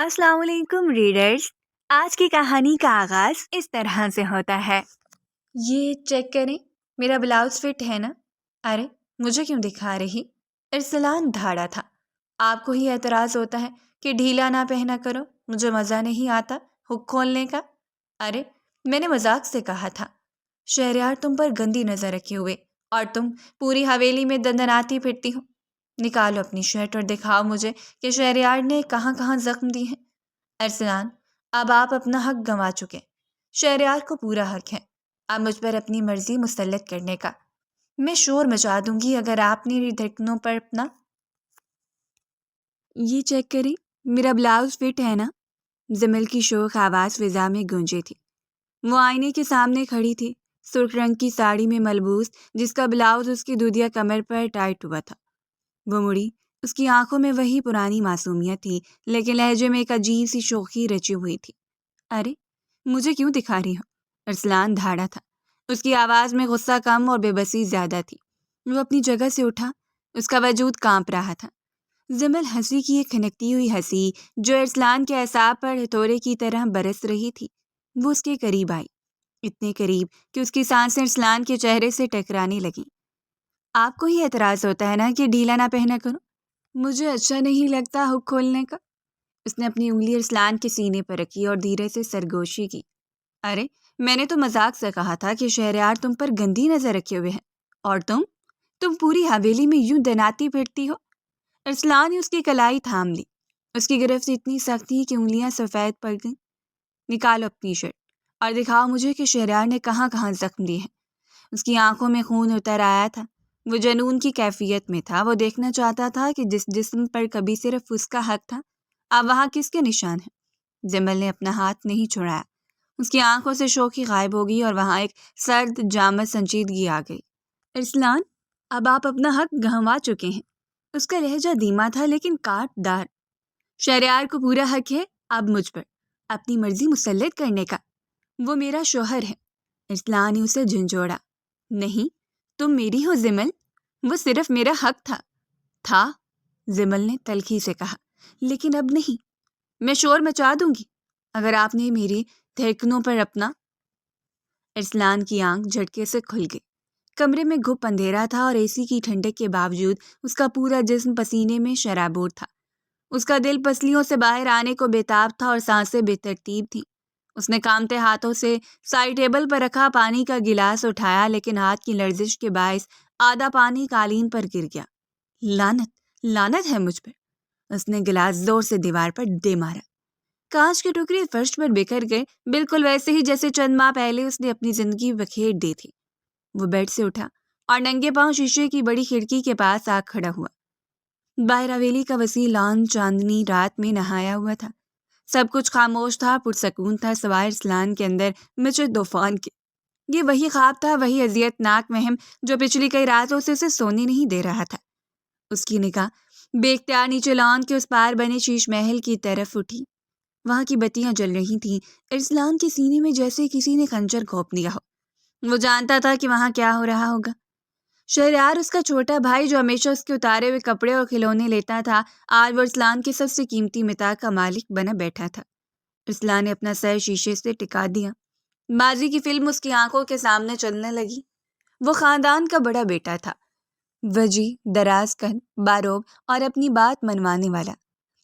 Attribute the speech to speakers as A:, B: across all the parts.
A: السلام علیکم ریڈرز۔ آج کی کہانی کا آغاز اس طرح سے ہوتا ہے۔ یہ چیک کریں، میرا بلاؤز فٹ ہے نا؟ ارے مجھے کیوں دکھا رہی؟ ارسلان دھاڑا تھا۔ آپ کو ہی اعتراض ہوتا ہے کہ ڈھیلا نہ پہنا کرو، مجھے مزہ نہیں آتا ہک کھولنے کا۔ ارے میں نے مذاق سے کہا تھا۔ شہریار تم پر گندی نظر رکھے ہوئے اور تم پوری حویلی میں دندناتی پھرتی ہو۔ نکالو اپنی شرٹ اور دکھاؤ مجھے کہ شہریار نے کہاں کہاں زخم دی ہیں۔ ارسلان، اب آپ اپنا حق گنوا چکے۔ شہریار کو پورا حق ہے اب مجھ پر اپنی مرضی مسلط کرنے کا۔ میں شور مچا دوں گی اگر آپ نے دھڑکنوں پر اپنا یہ چیک کریں، میرا بلاؤز فٹ ہے نا؟ زمل کی شوخ آواز فضا میں گونجی تھی۔ وہ آئینے کے سامنے کھڑی تھی، سرخ رنگ کی ساڑی میں ملبوس، جس کا بلاؤز اس کی دودھیا کمر پر ٹائٹ ہوا تھا۔ وہ مڑی، اس کی آنکھوں میں وہی پرانی معصومیت تھی، لیکن لہجے میں ایک عجیب سی شوخی رچی ہوئی تھی۔ ارے مجھے کیوں دکھا رہی ہو؟ ارسلان دھاڑا تھا۔ اس کی آواز میں غصہ کم اور بے بسی زیادہ تھی۔ وہ اپنی جگہ سے اٹھا، اس کا وجود کانپ رہا تھا۔ زمل ہنسی کی ایک کھنکتی ہوئی ہنسی جو ارسلان کے اعصاب پر ہتھوڑے کی طرح برس رہی تھی، وہ اس کے قریب آئی، اتنے قریب کہ اس کی سانسیں ارسلان کے چہرے سے ٹکرانے لگیں۔ آپ کو ہی اعتراض ہوتا ہے نا کہ ڈھیلا نہ پہنا کرو؟ مجھے اچھا نہیں لگتا ہک کھولنے کا۔ اس نے اپنی انگلی ارسلان کے سینے پر رکھی اور دھیرے سے سرگوشی کی۔ ارے میں نے تو مذاق سے کہا تھا کہ شہریار تم پر گندی نظر رکھے ہوئے ہیں، اور تم پوری حویلی میں یوں دناتی پھرتی ہو۔ ارسلان نے اس کی کلائی تھام لی۔ اس کی گرفت اتنی سخت تھی کہ انگلیاں سفید پڑ گئیں۔ نکالو اپنی شرٹ اور دکھاؤ مجھے کہ شہریار نے کہاں کہاں زخم دیے ہیں۔ اس کی آنکھوں میں خون اتر آیا تھا۔ وہ جنون کی کیفیت میں تھا۔ وہ دیکھنا چاہتا تھا کہ جس جسم پر کبھی صرف اس کا حق تھا، اب وہاں کس کے نشان ہیں۔ زمل نے اپنا ہاتھ نہیں چھڑایا۔ اس کی آنکھوں سے شوخی غائب ہو گئی اور وہاں ایک سرد جامد سنجیدگی آ گئی۔ ارسلان، اب آپ اپنا حق گنوا چکے ہیں۔ اس کا لہجہ دھیما تھا لیکن کاٹ دار۔ شہریار کو پورا حق ہے اب مجھ پر اپنی مرضی مسلط کرنے کا۔ وہ میرا شوہر ہے۔ ارسلان نے اسے جھنجھوڑا۔ نہیں، تم میری ہو زمل، وہ صرف میرا حق تھا، زمل نے تلخی سے کہا، لیکن اب نہیں۔ میں شور مچا دوں گی اگر آپ نے میری دھڑکنوں پر اپنا۔ ارسلان کی آنکھ جھٹکے سے کھل گئی۔ کمرے میں گھپ اندھیرا تھا اور اے سی کی ٹھنڈک کے باوجود اس کا پورا جسم پسینے میں شرابور تھا۔ اس کا دل پسلیوں سے باہر آنے کو بےتاب تھا اور سانسیں بے ترتیب تھیں۔ اس نے کانپتے ہاتھوں سے سائڈ ٹیبل پر رکھا پانی کا گلاس اٹھایا، لیکن ہاتھ کی لرزش کے باعث آدھا پانی قالین پر گر گیا۔ لعنت ہے مجھ پر۔ اس نے گلاس زور سے دیوار پر دے مارا۔ کانچ کے ٹکڑے فرش پر بکھر گئے، بالکل ویسے ہی جیسے چند ماہ پہلے اس نے اپنی زندگی بکھیر دی تھی۔ وہ بیڈ سے اٹھا اور ننگے پاؤں شیشے کی بڑی کھڑکی کے پاس آ کھڑا ہوا۔ باہر حویلی کا وسیع لان چاندنی رات میں نہایا ہوا تھا۔ سب کچھ خاموش تھا، پرسکون تھا، سوائے ارسلان کے اندر مچے طوفان کے۔ یہ وہی خواب تھا، وہی اذیت ناک وہم جو پچھلی کئی راتوں سے اسے سونے نہیں دے رہا تھا۔ اس کی نگاہ بے اختیار نیچے لان کے اس پار بنے شیش محل کی طرف اٹھی۔ وہاں کی بتیاں جل رہی تھیں۔ ارسلان کے سینے میں جیسے کسی نے خنجر گھونپ دیا ہو۔ وہ جانتا تھا کہ وہاں کیا ہو رہا ہوگا۔ شہریار، اس کا چھوٹا بھائی جو ہمیشہ اس کے اتارے ہوئے کپڑے اور کھلونے لیتا تھا، آج وہ ارسلان کے سب سے قیمتی متاع کا مالک بنا بیٹھا تھا۔ ارسلان نے اپنا سر شیشے سے ٹکا دیا۔ ماضی کی فلم اس کی آنکھوں کے سامنے چلنے لگی۔ وہ خاندان کا بڑا بیٹا تھا، وجیح، دراز قد، باروب اور اپنی بات منوانے والا۔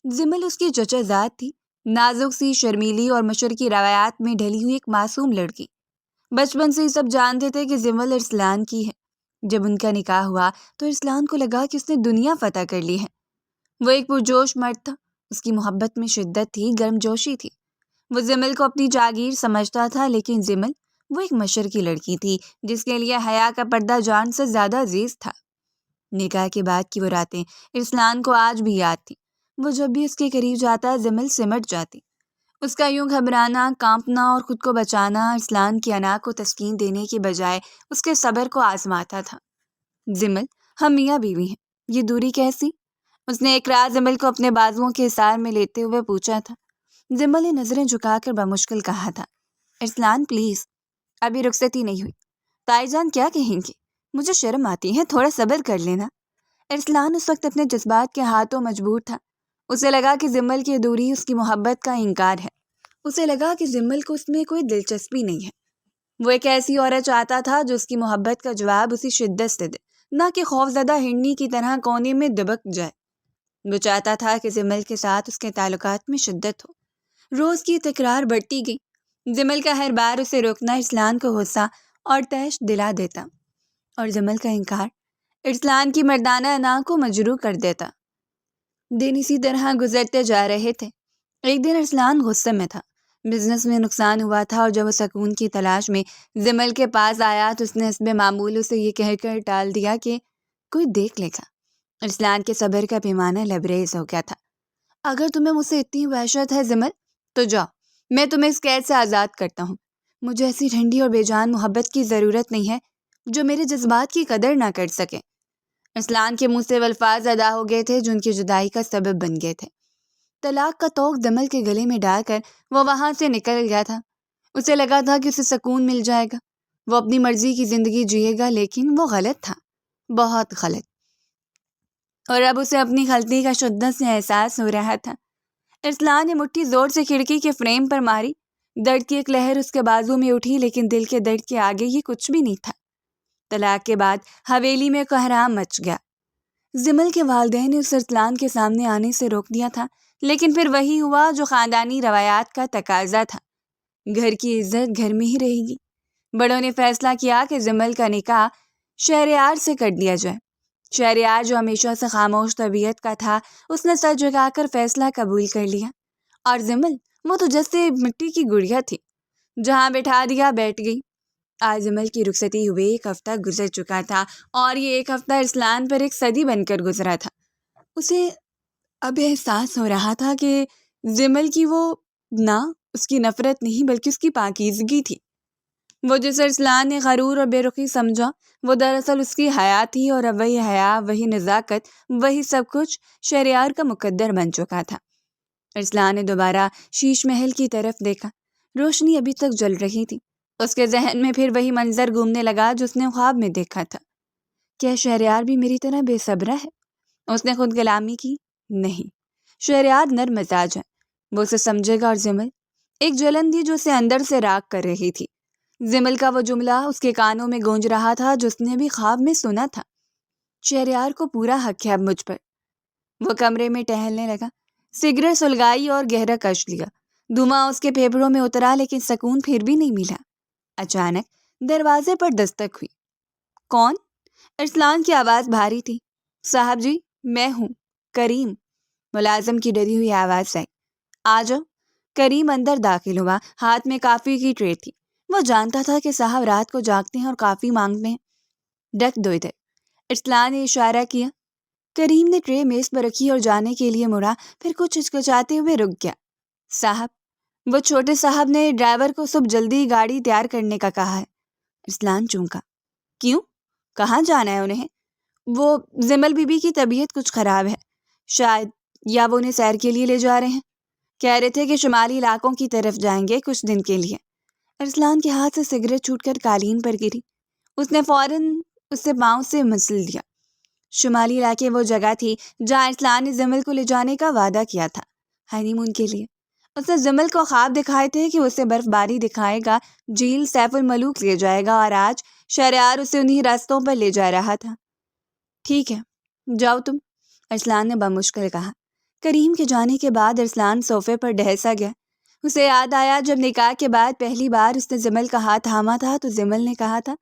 A: زمل اس کی چچا زاد تھی، نازک سی، شرمیلی اور مشرقی روایات میں ڈھلی ہوئی ایک معصوم لڑکی۔ بچپن سے ہی سب جانتے تھے کہ زمل ارسلان کی ہے۔ جب ان کا نکاح ہوا تو ارسلان کو لگا کہ اس نے دنیا فتح کر لی ہے۔ وہ ایک پرجوش مرد تھا، اس کی محبت میں شدت تھی، گرم جوشی تھی۔ وہ زمل کو اپنی جاگیر سمجھتا تھا، لیکن زمل وہ ایک مشرقی لڑکی تھی جس کے لیے حیا کا پردہ جان سے زیادہ عزیز تھا۔ نکاح کے بعد کی وہ راتیں ارسلان کو آج بھی یاد تھی۔ وہ جب بھی اس کے قریب جاتا زمل سمٹ جاتی۔ اس کا یوں گھبرانا، کانپنا اور خود کو بچانا ارسلان کی انا کو تسکین دینے کی بجائے اس کے صبر کو آزماتا تھا۔ زمل، ہم میاں بیوی ہیں، یہ دوری کیسی؟ اس نے ایک رات زمل کو اپنے بازوؤں کے حصار میں لیتے ہوئے پوچھا تھا۔ زمل نے نظریں جھکا کر بمشکل کہا تھا، ارسلان پلیز، ابھی رخصتی نہیں ہوئی، تائی جان کیا کہیں گے؟ مجھے شرم آتی ہے، تھوڑا صبر کر لینا۔ ارسلان اس وقت اپنے جذبات کے ہاتھوں مجبور تھا۔ اسے لگا کہ زمل کی دوری اس کی محبت کا انکار ہے۔ اسے لگا کہ زمل کو اس میں کوئی دلچسپی نہیں ہے۔ وہ ایک ایسی عورت چاہتا تھا جو اس کی محبت کا جواب اسی شدت سے دے، نہ کہ خوفزدہ ہرنی کی طرح کونے میں دبک جائے۔ وہ چاہتا تھا کہ زمل کے ساتھ اس کے تعلقات میں شدت ہو۔ روز کی تکرار بڑھتی گئی۔ زمل کا ہر بار اسے روکنا ارسلان کو غصہ اور طیش دلا دیتا، اور زمل کا انکار ارسلان کی مردانہ انا کو مجروح کر دیتا۔ دن اسی طرح گزرتے جا رہے تھے۔ ایک دن ارسلان غصے میں تھا۔ بزنس میں نقصان ہوا تھا اور جب وہ سکون کی تلاش میں زمل کے پاس آیا تو اس نے حسب معمول اسے یہ کہہ کر ٹال دیا کہ کوئی دیکھ لے گا۔ ارسلان کے صبر کا پیمانہ لبریز ہو گیا تھا۔ اگر تمہیں مجھ سے اتنی وحشت ہے زمل تو جاؤ، میں تمہیں اس قید سے آزاد کرتا ہوں۔ مجھے ایسی ٹھنڈی اور بے جان محبت کی ضرورت نہیں ہے جو میرے جذبات کی قدر نہ کر سکے۔ ارسلان کے منہ سے وہ الفاظ ادا ہو گئے تھے جو ان کی جدائی کا سبب بن گئے تھے۔ طلاق کا طوق زمل کے گلے میں ڈال کر وہ وہاں سے نکل گیا تھا۔ اسے لگا تھا کہ اسے سکون مل جائے گا، وہ اپنی مرضی کی زندگی جیے گا، لیکن وہ غلط تھا، بہت غلط۔ اور اب اسے اپنی غلطی کا شدت سے احساس ہو رہا تھا۔ ارسلان نے مٹھی زور سے کھڑکی کے فریم پر ماری۔ درد کی ایک لہر اس کے بازو میں اٹھی، لیکن دل کے درد کے آگے یہ کچھ بھی نہیں تھا۔ طلاق کے بعد حویلی میں کوہرام مچ گیا۔ زمل کے والدین نے اس ارسلان کے سامنے آنے سے روک دیا تھا، لیکن پھر وہی ہوا جو خاندانی روایات کا تقاضا تھا۔ گھر کی عزت گھر میں ہی رہے گی۔ بڑوں نے فیصلہ کیا کہ زمل کا نکاح شہریار سے کر دیا جائے۔ شہریار جو ہمیشہ سے خاموش طبیعت کا تھا، اس نے سر جھکا کر فیصلہ قبول کر لیا، اور زمل وہ تو جیسے مٹی کی گڑیا تھی، جہاں بٹھا دیا بیٹھ گئی۔ آج زمل کی رخصتی ہوئے 1 ہفتہ گزر چکا تھا، اور یہ 1 ہفتہ ارسلان پر ایک صدی بن کر گزرا تھا۔ اسے اب احساس ہو رہا تھا کہ زمل کی وہ نہ اس کی نفرت نہیں بلکہ اس کی پاکیزگی تھی۔ وہ جس ارسلان نے غرور اور بے رخی سمجھا، وہ دراصل اس کی حیا تھی، اور اب وہی حیا، وہی نزاکت، وہی سب کچھ شہریار کا مقدر بن چکا تھا۔ ارسلان نے دوبارہ شیش محل کی طرف دیکھا۔ روشنی ابھی تک جل رہی تھی۔ اس کے ذہن میں پھر وہی منظر گھومنے لگا جو اس نے خواب میں دیکھا تھا۔ کیا شہریار بھی میری طرح بے صبرا ہے؟ اس نے خود کلامی کی۔ نہیں، شہریار نرم مزاج ہے، وہ اسے سمجھے گا۔ اور زمل ایک جلن تھی جو اسے اندر سے راگ کر رہی تھی۔ زمل کا وہ جملہ اس کے کانوں میں گونج رہا تھا جو اس نے بھی خواب میں سنا تھا۔ شہریار کو پورا حق ہے اب مجھ پر۔ وہ کمرے میں ٹہلنے لگا، سگریٹ سلگائی اور گہرا کش لیا۔ دھواں اس کے پھیپھڑوں میں اترا، لیکن سکون پھر بھی نہیں ملا۔ اچانک دروازے پر دستک ہوئی۔ کون؟ ارسلان کی آواز بھاری تھی۔ صاحب جی، میں ہوں، کریم، ملازم کی ڈری ہوئی آواز آئی۔ آ جاؤ۔ کریم اندر داخل ہوا، ہاتھ میں کافی کی ٹرے تھی۔ وہ جانتا تھا کہ صاحب رات کو جاگتے ہیں اور کافی مانگتے ہیں۔ رکھ دو ادھر، ارسلان نے اشارہ کیا۔ کریم نے ٹرے میز پر رکھی اور جانے کے لیے مڑا، پھر کچھ ہچکچاتے ہوئے رک گیا۔ صاحب، وہ چھوٹے صاحب نے ڈرائیور کو صبح جلدی گاڑی تیار کرنے کا کہا ہے۔ ارسلان چونکا۔ کیوں؟ کہاں جانا ہے انہیں؟ وہ زمل بی بی کی طبیعت کچھ خراب ہے شاید، یا وہ انہیں سیر کے لیے لے جا رہے ہیں۔ کہہ رہے تھے کہ شمالی علاقوں کی طرف جائیں گے کچھ دن کے لیے۔ ارسلان کے ہاتھ سے سگریٹ چھوٹ کر قالین پر گری۔ اس نے فوراً اسے پاؤں سے مسل دیا۔ شمالی علاقے وہ جگہ تھی جہاں ارسلان نے زمل کو لے جانے کا وعدہ کیا تھا، ہنی مون کے لیے۔ اس نے زمل کو خواب دکھائے تھے کہ اسے برف باری دکھائے گا، جھیل سیف الملوک لے جائے گا، اور آج شہریار اسے انہی راستوں پر لے جا رہا تھا۔ ٹھیک ہے، جاؤ تم، ارسلان نے بمشکل کہا۔ کریم کے جانے کے بعد ارسلان صوفے پر ڈھسا گیا۔ اسے یاد آیا جب نکاح کے بعد پہلی بار اس نے زمل کا ہاتھ تھاما تھا تو زمل نے کہا تھا،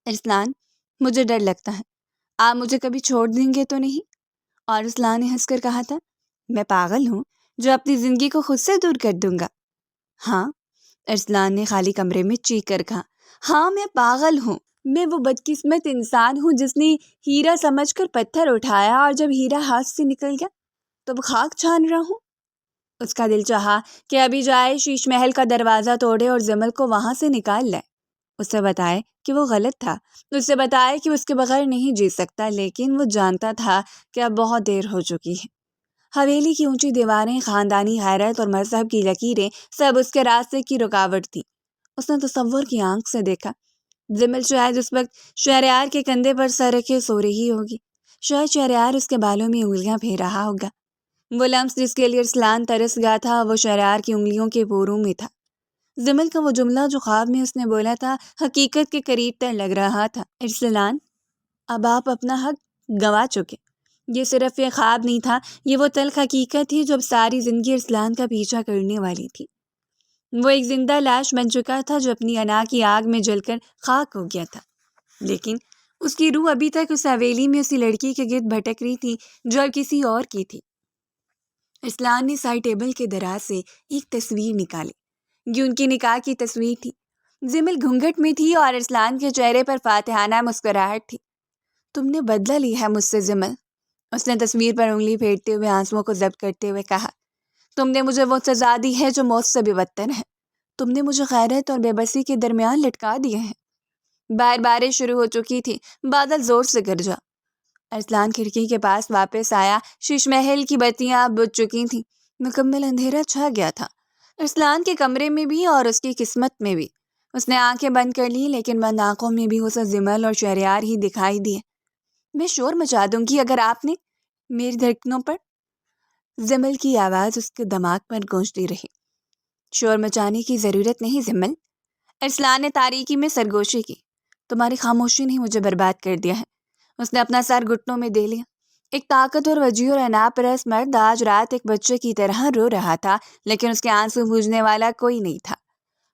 A: ارسلان، مجھے ڈر لگتا ہے، آپ مجھے کبھی چھوڑ دیں گے تو نہیں؟ اور ارسلان نے ہنس کر کہا تھا، میں پاگل ہوں جو اپنی زندگی کو خود سے دور کر دوں گا۔ ہاں، ارسلان نے خالی کمرے میں چیخ کر کہا، ہاں میں پاگل ہوں، میں وہ بدقسمت انسان ہوں جس نے ہیرا سمجھ کر پتھر اٹھایا، اور جب ہیرا ہاتھ سے نکل گیا تب خاک چھان رہا ہوں۔ اس کا دل چاہا کہ ابھی جائے، شیش محل کا دروازہ توڑے اور زمل کو وہاں سے نکال لائے، اسے بتائے کہ وہ غلط تھا، اسے بتائے کہ اس کے بغیر نہیں جی سکتا، لیکن وہ جانتا تھا کہ اب بہت دیر ہو چکی ہے۔ حویلی کی اونچی دیواریں، خاندانی غیرت اور مذہب کی لکیریں سب اس کے راستے کی رکاوٹ تھیں۔ اس نے تصور کی آنکھ سے دیکھا، زمل شاید اس وقت شہریار کے کندھے پر سر رکھے سو رہی ہوگی، شاید شہریار اس کے بالوں میں انگلیاں پھیر رہا ہوگا، وہ لمس جس کے لیے ارسلان ترس گیا تھا وہ شہریار کی انگلیوں کے پوروں میں تھا۔ زمل کا وہ جملہ جو خواب میں اس نے بولا تھا حقیقت کے قریب تر لگ رہا تھا۔ ارسلان، اب آپ اپنا حق گنوا چکے۔ یہ صرف ایک خواب نہیں تھا، یہ وہ تلخ حقیقت تھی جو اب ساری زندگی ارسلان کا پیچھا کرنے والی تھی۔ وہ ایک زندہ لاش بن چکا تھا جو اپنی انا کی آگ میں جل کر خاک ہو گیا تھا، لیکن اس کی روح ابھی تک اس حویلی میں اسی لڑکی کے گرد بھٹک رہی تھی جو اب کسی اور کی تھی۔ ارسلان نے سائڈ ٹیبل کے دراز سے ایک تصویر نکالی۔ یہ ان کی نکاح کی تصویر تھی۔ زمل گھونگھٹ میں تھی اور ارسلان کے چہرے پر فاتحانہ مسکراہٹ تھی۔ تم نے بدلہ لی ہے مجھ سے زمل، اس نے تصویر پر انگلی پھیرتے ہوئے آنسوؤں کو ضبط کرتے ہوئے کہا۔ تم نے مجھے وہ سزا دی ہے جو موت سے بھی بدتر ہے۔ تم نے مجھے غیرت اور بے بسی کے درمیان لٹکا دیے ہیں۔ باہر بارش شروع ہو چکی تھی، بادل زور سے گرجا۔ ارسلان کھڑکی کے پاس واپس آیا۔ شیش محل کی بتیاں اب بجھ چکی تھیں، مکمل اندھیرا چھا گیا تھا، ارسلان کے کمرے میں بھی اور اس کی قسمت میں بھی۔ اس نے آنکھیں بند کر لی، لیکن بند آنکھوں میں بھی اسے زمل اور شہریار ہی دکھائی دیے۔ میں شور مچا دوں گی اگر آپ نے میری دھڑکنوں پر، زمل کی آواز اس کے دماغ پر گونجتی رہی۔ شور مچانے کی ضرورت نہیں زمل، ارسلان نے تاریکی میں سرگوشی کی۔ تمہاری خاموشی نے مجھے برباد کر دیا ہے۔ اس نے اپنا سر گھٹنوں میں دے لیا۔ ایک طاقتور وجیح اور انا پرست مرد آج رات ایک بچے کی طرح رو رہا تھا، لیکن اس کے آنسو بوجھنے والا کوئی نہیں تھا۔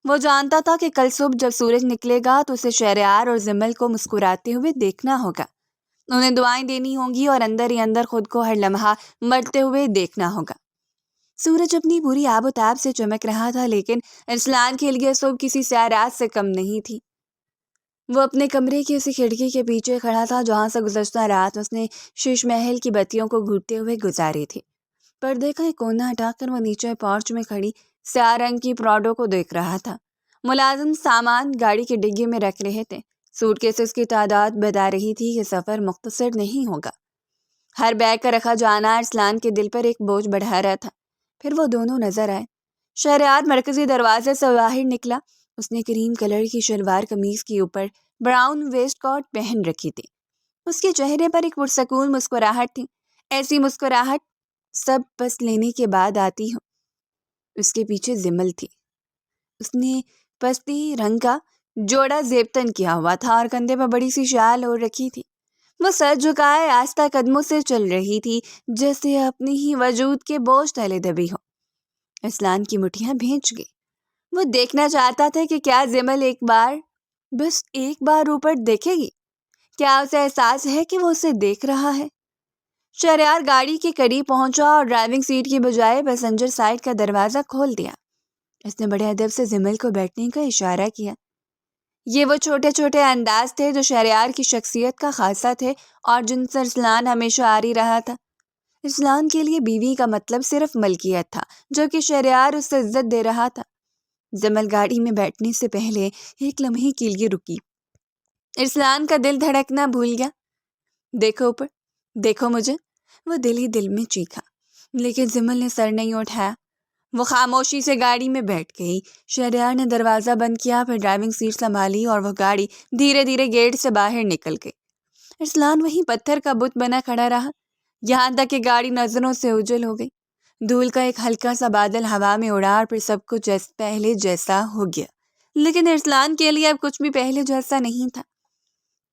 A: وہ جانتا تھا کہ کل صبح جب سورج نکلے گا تو اسے شہریار اور زمل کو مسکراتے ہوئے دیکھنا ہوگا۔ انہیں دعائیں دینی ہوں گی اور اندر ہی اندر خود کو ہر لمحہ مرتے ہوئے دیکھنا ہوگا۔ سورج اپنی پوری آب و تاب سے چمک رہا تھا، لیکن ارسلان کے لیے صبح کسی سیاہ رات سے کم نہیں تھی۔ وہ اپنے کمرے کی اسی کھڑکی کے پیچھے کھڑا تھا جہاں سے گزشتہ رات اس نے شیش محل کی بتیوں کو گھورتے ہوئے گزاری تھی۔ پردے کا ایک کونا ہٹا کر وہ نیچے پورچ میں کھڑی سیاہ رنگ کی پراڈو کو دیکھ رہا تھا۔ ملازم سامان گاڑی کے ڈگے میں رکھ رہے تھے۔ سوٹ کیسز کی تعداد بتا رہی تھی کہ سفر مختصر نہیں ہوگا۔ ہر بیگ کا رکھا جانا ارسلان کے دل پر ایک بوجھ بڑھا رہا تھا۔ پھر وہ دونوں نظر آئے۔ شہریار مرکزی دروازے سے باہر نکلا۔ اس نے کریم کلر کی شلوار قمیض کے اوپر براؤن ویسٹ کوٹ پہن رکھی تھی۔ اس کے چہرے پر ایک پرسکون مسکراہٹ تھی، ایسی مسکراہٹ سب پس لینے کے بعد آتی ہو۔ اس کے پیچھے زمل تھی۔ اس نے پستی رنگ کا جوڑا زیبتن کیا ہوا تھا اور کندھے پر بڑی سی شال اوڑھ رکھی تھی۔ وہ سر جھکائے آہستہ قدموں سے چل رہی تھی، جیسے اپنی ہی وجود کے بوجھ تلے دبی ہو۔ ارسلان کی مٹھیاں بھینچ گئی۔ وہ دیکھنا چاہتا تھا کہ کیا زمل ایک بار، بس ایک بار اوپر دیکھے گی؟ کیا اسے احساس ہے کہ وہ اسے دیکھ رہا ہے؟ شہریار گاڑی کے قریب پہنچا اور ڈرائیونگ سیٹ کی بجائے پیسنجر سائڈ کا دروازہ کھول دیا۔ اس نے بڑے ادب سے زمل کو بیٹھنے کا اشارہ کیا۔ یہ وہ چھوٹے چھوٹے انداز تھے جو شہریار کی شخصیت کا خاصہ تھے اور جن سے ارسلان ہمیشہ آری رہا تھا۔ ارسلان کے لیے بیوی کا مطلب صرف ملکیت تھا، جو کہ شہریار اس سے عزت دے رہا تھا۔ زمل گاڑی میں بیٹھنے سے پہلے ایک لمحے کے لیے رکی۔ ارسلان کا دل دھڑکنا بھول گیا۔ دیکھو اوپر، دیکھو مجھے، وہ دل ہی دل میں چیخا، لیکن زمل نے سر نہیں اٹھایا۔ وہ خاموشی سے گاڑی میں بیٹھ گئی۔ شہریار نے دروازہ بند کیا، پھر ڈرائیونگ سیٹ سنبھالی اور وہ گاڑی دھیرے دھیرے گیٹ سے باہر نکل گئی۔ ارسلان وہیں پتھر کا بت بنا کھڑا رہا، یہاں تک کہ گاڑی نظروں سے اوجھل ہو گئی۔ دھول کا ایک ہلکا سا بادل ہوا میں اڑا اور پھر سب کچھ پہلے جیسا ہو گیا، لیکن ارسلان کے لیے اب کچھ بھی پہلے جیسا نہیں تھا۔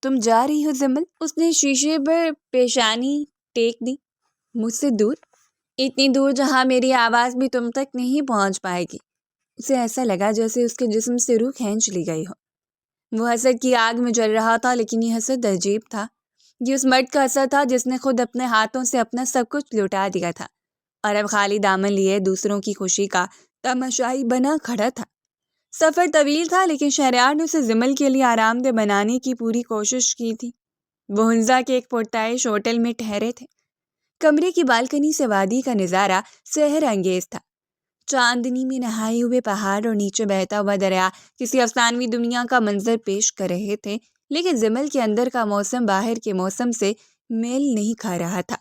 A: تم جا رہی ہو زمل؟ اس نے شیشے پر پیشانی ٹیک دی۔ مجھ سے دور؟ اتنی دور جہاں میری آواز بھی تم تک نہیں پہنچ پائے گی۔ اسے ایسا لگا جیسے اس کے جسم سے روح کھینچ لی گئی ہو۔ وہ حسد کی آگ میں جل رہا تھا، لیکن یہ حسد عجیب تھا۔ یہ اس مرد کا حسد تھا جس نے خود اپنے ہاتھوں سے اپنا سب کچھ لوٹا دیا تھا اور اب خالی دامن لیے دوسروں کی خوشی کا تماشائی بنا کھڑا تھا۔ سفر طویل تھا، لیکن شہریار نے اسے زمل کے لیے آرام دہ بنانے کی پوری کوشش کی تھی۔ وہ ہنزا کے ایک پرتعیش ہوٹل میں ٹھہرے تھے۔ کمرے کی بالکنی سے وادی کا نظارہ سحر انگیز تھا۔ چاندنی میں نہائے ہوئے پہاڑ اور نیچے بہتا ہوا دریا کسی افسانوی دنیا کا منظر پیش کر رہے تھے، لیکن زمل کے اندر کا موسم باہر کے موسم سے میل نہیں کھا رہا تھا۔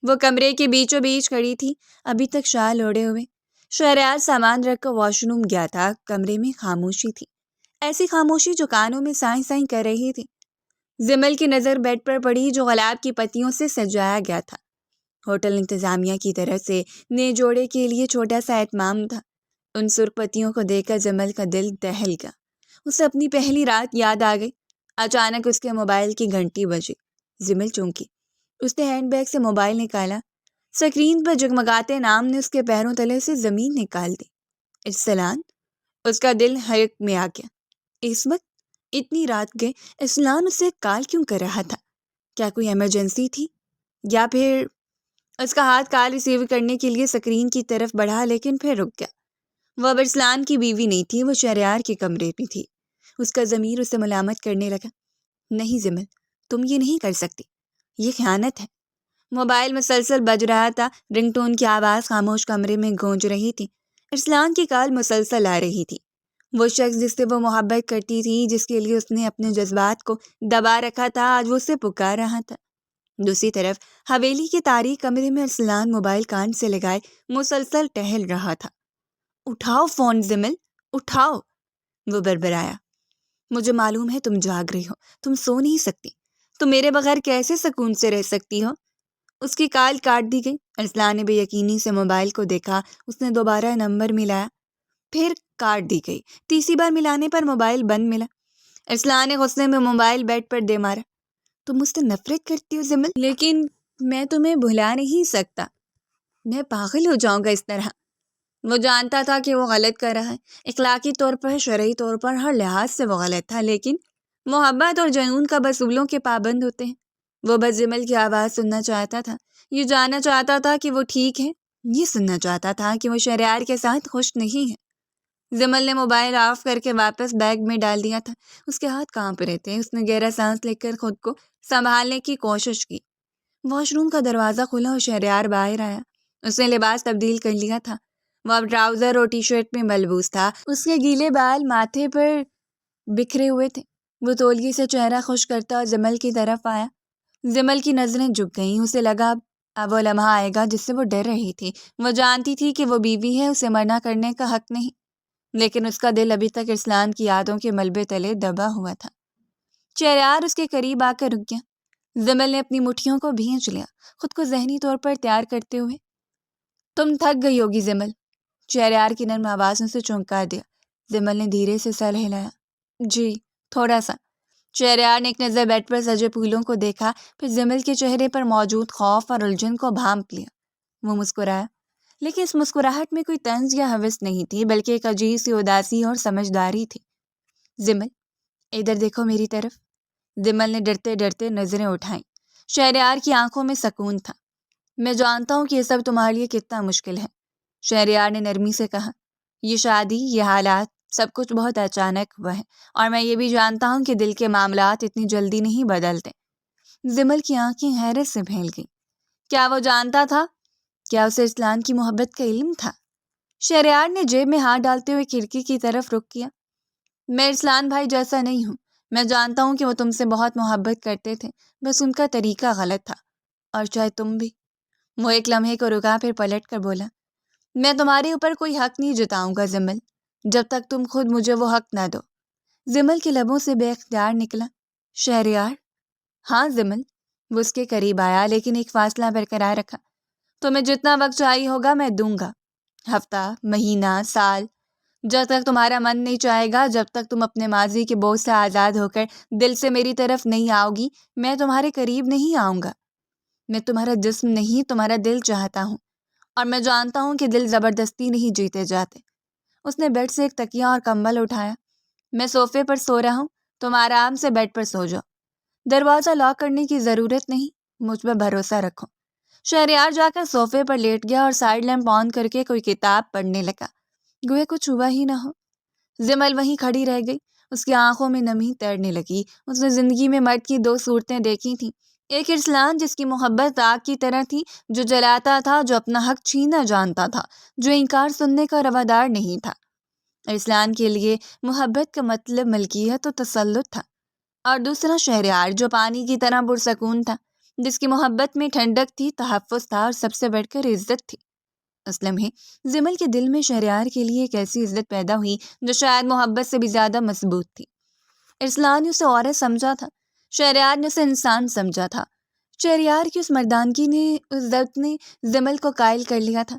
A: وہ کمرے کے بیچوں بیچ کھڑی تھی، ابھی تک شال اوڑھے ہوئے۔ شہریار سامان رکھ کر واش روم گیا تھا۔ کمرے میں خاموشی تھی، ایسی خاموشی جو کانوں میں سائیں سائیں کر رہی تھی۔ زمل کی نظر بیڈ پر پڑی جو گلاب کی پتیوں سے سجایا گیا تھا۔ ہوٹل انتظامیہ کی طرف سے نئے جوڑے کے لیے چھوٹا سا اہتمام تھا۔ ان سرخ پتیوں کو دیکھ کر جمل کا دل دہل گیا۔ اسے اپنی پہلی رات یاد آ گئی۔ اچانک اس کے موبائل کی گھنٹی بجی۔ جمل چونکی۔ اس نے ہینڈ بیگ سے موبائل نکالا۔ اسکرین پر جگمگاتے نام نے اس کے پیروں تلے سے زمین نکال دی۔ ارسلان۔ اس کا دل حرک میں آ گیا۔ اس وقت اتنی رات گئے ارسلان اسے کال کیوں کر رہا تھا؟ کیا کوئی ایمرجنسی تھی؟ یا پھر اس کا ہاتھ کال ریسیو کرنے کے لیے اسکرین کی طرف بڑھا، لیکن پھر رک گیا۔ وہ اب ارسلان کی بیوی نہیں تھی، وہ شہریار کے کمرے میں تھی۔ اس کا ضمیر اسے ملامت کرنے لگا۔ نہیں جمل، تم یہ نہیں کر سکتی، یہ خیانت ہے۔ موبائل مسلسل بج رہا تھا، رنگ ٹون کی آواز خاموش کمرے میں گونج رہی تھی۔ ارسلان کی کال مسلسل آ رہی تھی۔ وہ شخص جس سے وہ محبت کرتی تھی، جس کے لیے اس نے اپنے جذبات کو دبا رکھا تھا، آج وہ اسے پکار رہا تھا۔ دوسری طرف حویلی کے تاریک کمرے میں ارسلان موبائل کان سے لگائے مسلسل ٹہل رہا تھا۔ اٹھاؤ فون جمل، اٹھاؤ، وہ بربرایا۔ مجھے معلوم ہے تم جاگ رہی ہو، تم سو نہیں سکتی، تم میرے بغیر کیسے سکون سے رہ سکتی ہو؟ اس کی کال کاٹ دی گئی۔ ارسلان نے بے یقینی سے موبائل کو دیکھا۔ اس نے دوبارہ نمبر ملایا، پھر کاٹ دی گئی۔ تیسری بار ملانے پر موبائل بند ملا۔ ارسلان نے غصے میں موبائل بیڈ پر دے مارا۔ تم مجھ سے نفرت کرتی ہو جمل، لیکن میں تمہیں بھلا نہیں سکتا۔ میں پاگل ہو جاؤں گا اس طرح۔ وہ جانتا تھا کہ وہ غلط کر رہا ہے، اخلاقی طور پر، شرعی طور پر، ہر لحاظ سے وہ غلط تھا، لیکن محبت اور جنون کا اصولوں کے پابند ہوتے ہیں۔ وہ بس جمل کی آواز سننا چاہتا تھا، یہ جاننا چاہتا تھا کہ وہ ٹھیک ہے، یہ سننا چاہتا تھا کہ وہ شہریار کے ساتھ خوش نہیں ہے۔ جمل نے موبائل آف کر کے واپس بیگ میں ڈال دیا تھا۔ اس کے ہاتھ کانپ رہے تھے۔ اس نے گہرا سانس لے کر خود کو سنبھالنے کی کوشش کی۔ واش روم کا دروازہ کھلا اور شہریار باہر آیا۔ اس نے لباس تبدیل کر لیا تھا۔ وہ اب ٹراؤزر اور ٹی شرٹ میں ملبوس تھا۔ اس کے گیلے بال ماتھے پر بکھرے ہوئے تھے۔ وہ تولیے سے چہرہ خشک کرتا اور جمل کی طرف آیا۔ جمل کی نظریں جھک گئیں۔ اسے لگا اب وہ لمحہ آئے گا جس سے وہ ڈر رہی تھی۔ وہ جانتی تھی کہ وہ بیوی ہے، اسے منع کرنے کا حق نہیں، لیکن اس کا دل ابھی تک ارسلان کی یادوں کے ملبے تلے دبا ہوا تھا۔ شہریار اس کے قریب آ کر رک گیا۔ جمل نے اپنی مٹھیوں کو بھینچ لیا، خود کو ذہنی طور پر تیار کرتے ہوئے۔ تم تھک گئی ہوگی جمل، شہریار کی نرم آواز نے اسے چونکا دیا۔ جمل نے دھیرے سے سر ہلایا۔ جی، تھوڑا سا۔ شہریار نے ایک نظر بیڈ پر سجے پھولوں کو دیکھا، پھر جمل کے چہرے پر موجود خوف اور الجھن کو بھانپ لیا۔ وہ مسکرایا، لیکن اس مسکراہٹ میں کوئی طنز یا ہوس نہیں تھی، بلکہ ایک عجیب سی اداسی اور سمجھداری تھی۔ جمل، ادھر دیکھو میری طرف۔ جمل نے ڈرتے ڈرتے نظریں اٹھائیں۔ شہریار کی آنکھوں میں سکون تھا۔ میں جانتا ہوں کہ یہ سب تمہارے لیے کتنا مشکل ہے، شہریار نے نرمی سے کہا۔ یہ شادی، یہ حالات، سب کچھ بہت اچانک ہوا ہے، اور میں یہ بھی جانتا ہوں کہ دل کے معاملات اتنی جلدی نہیں بدلتے۔ جمل کی آنکھیں حیرت سے پھیل گئیں۔ کیا وہ جانتا تھا؟ کیا اسے ارسلان کی محبت کا علم تھا؟ شہریار نے جیب میں ہاتھ ڈالتے ہوئے کھڑکی کی طرف رخ کیا۔ میں ارسلان بھائی جیسا نہیں ہوں۔ میں جانتا ہوں کہ وہ تم سے بہت محبت کرتے تھے، بس ان کا طریقہ غلط تھا، اور شاید تم بھی۔ وہ ایک لمحے کو رکا، پھر پلٹ کر بولا، میں تمہارے اوپر کوئی حق نہیں جتاؤں گا جمل، جب تک تم خود مجھے وہ حق نہ دو۔ جمل کے لبوں سے بے اختیار نکلا، شہریار۔ ہاں جمل۔ وہ اس کے قریب آیا، لیکن ایک فاصلہ برقرار رکھا۔ تمہیں جتنا وقت چاہیے ہوگا میں دوں گا، ہفتہ، مہینہ، سال، جب تک تمہارا من نہیں چاہے گا، جب تک تم اپنے ماضی کے بوجھ سے آزاد ہو کر دل سے میری طرف نہیں آؤ گی، میں تمہارے قریب نہیں آؤں گا۔ میں تمہارا جسم نہیں، تمہارا دل چاہتا ہوں، اور میں جانتا ہوں کہ دل زبردستی نہیں جیتے جاتے۔ اس نے بیڈ سے ایک تکیہ اور کمبل اٹھایا۔ میں صوفے پر سو رہا ہوں، تم آرام سے بیڈ پر سو جاؤ، دروازہ لاک کرنے کی ضرورت نہیں، مجھ پر بھروسہ رکھو۔ شہریار جا کر صوفے پر لیٹ گیا اور سائیڈ لیمپ آن کر کے کوئی کتاب پڑھنے لگا، گویا کچھ ہوا ہی نہ ہو۔ جمل وہیں کھڑی رہ گئی، اس کی آنکھوں میں نمی تیرنے لگی۔ اس نے زندگی میں مرد کی دو صورتیں دیکھی تھیں، ایک ارسلان جس کی محبت آگ کی طرح تھی، جو جلاتا تھا، جو اپنا حق چھیننا جانتا تھا، جو انکار سننے کا روادار نہیں تھا۔ ارسلان کے لیے محبت کا مطلب ملکیت و تسلط تھا، اور دوسرا شہریار جو پانی کی طرح پرسکون تھا، جس کی محبت میں ٹھنڈک تھی، تحفظ تھا، اور سب سے بڑھ کر عزت تھی۔ اس لمحے جمل کے دل میں شہریار کے لیے ایک ایسی عزت پیدا ہوئی جو شاید محبت سے بھی زیادہ مضبوط تھی۔ ارسلان نے اسے عورت سمجھا تھا، شہریار نے اسے انسان سمجھا تھا۔ شہریار کی اس مردانگی نے، اس ضبط نے جمل کو قائل کر لیا تھا۔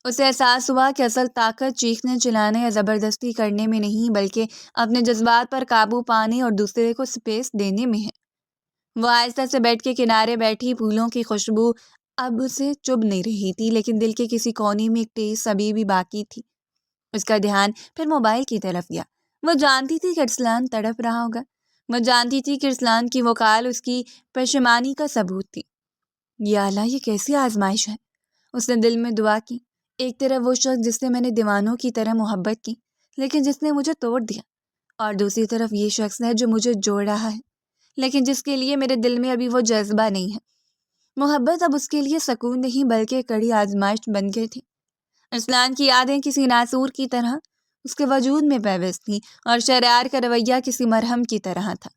A: اسے احساس ہوا کہ اصل طاقت چیخنے چلانے یا زبردستی کرنے میں نہیں، بلکہ اپنے جذبات پر قابو پانے اور دوسرے کو سپیس دینے میں ہے۔ وہ آہستہ سے بیڈ کے کنارے بیٹھی، پھولوں کی خوشبو اب اسے چبھ نہیں رہی تھی، لیکن دل کے کسی کونے میں ایک ٹیس ابھی بھی باقی تھی۔ اس کا دھیان پھر موبائل کی طرف گیا۔ وہ جانتی تھی کہ ارسلان تڑپ رہا ہوگا، وہ جانتی تھی کہ ارسلان کی وہ کال اس کی پشیمانی کا ثبوت تھی۔ یا اللہ، یہ کیسی آزمائش ہے؟ اس نے دل میں دعا کی۔ ایک طرف وہ شخص جس سے میں نے دیوانوں کی طرح محبت کی، لیکن جس نے مجھے توڑ دیا، اور دوسری طرف یہ شخص ہے جو مجھے جوڑ رہا ہے، لیکن جس کے لیے میرے دل میں ابھی وہ جذبہ نہیں ہے۔ محبت اب اس کے لیے سکون نہیں بلکہ کڑی آزمائش بن گئی تھی۔ ارسلان کی یادیں کسی ناسور کی طرح اس کے وجود میں پیوست تھیں، اور شہریار کا رویہ کسی مرہم کی طرح تھا۔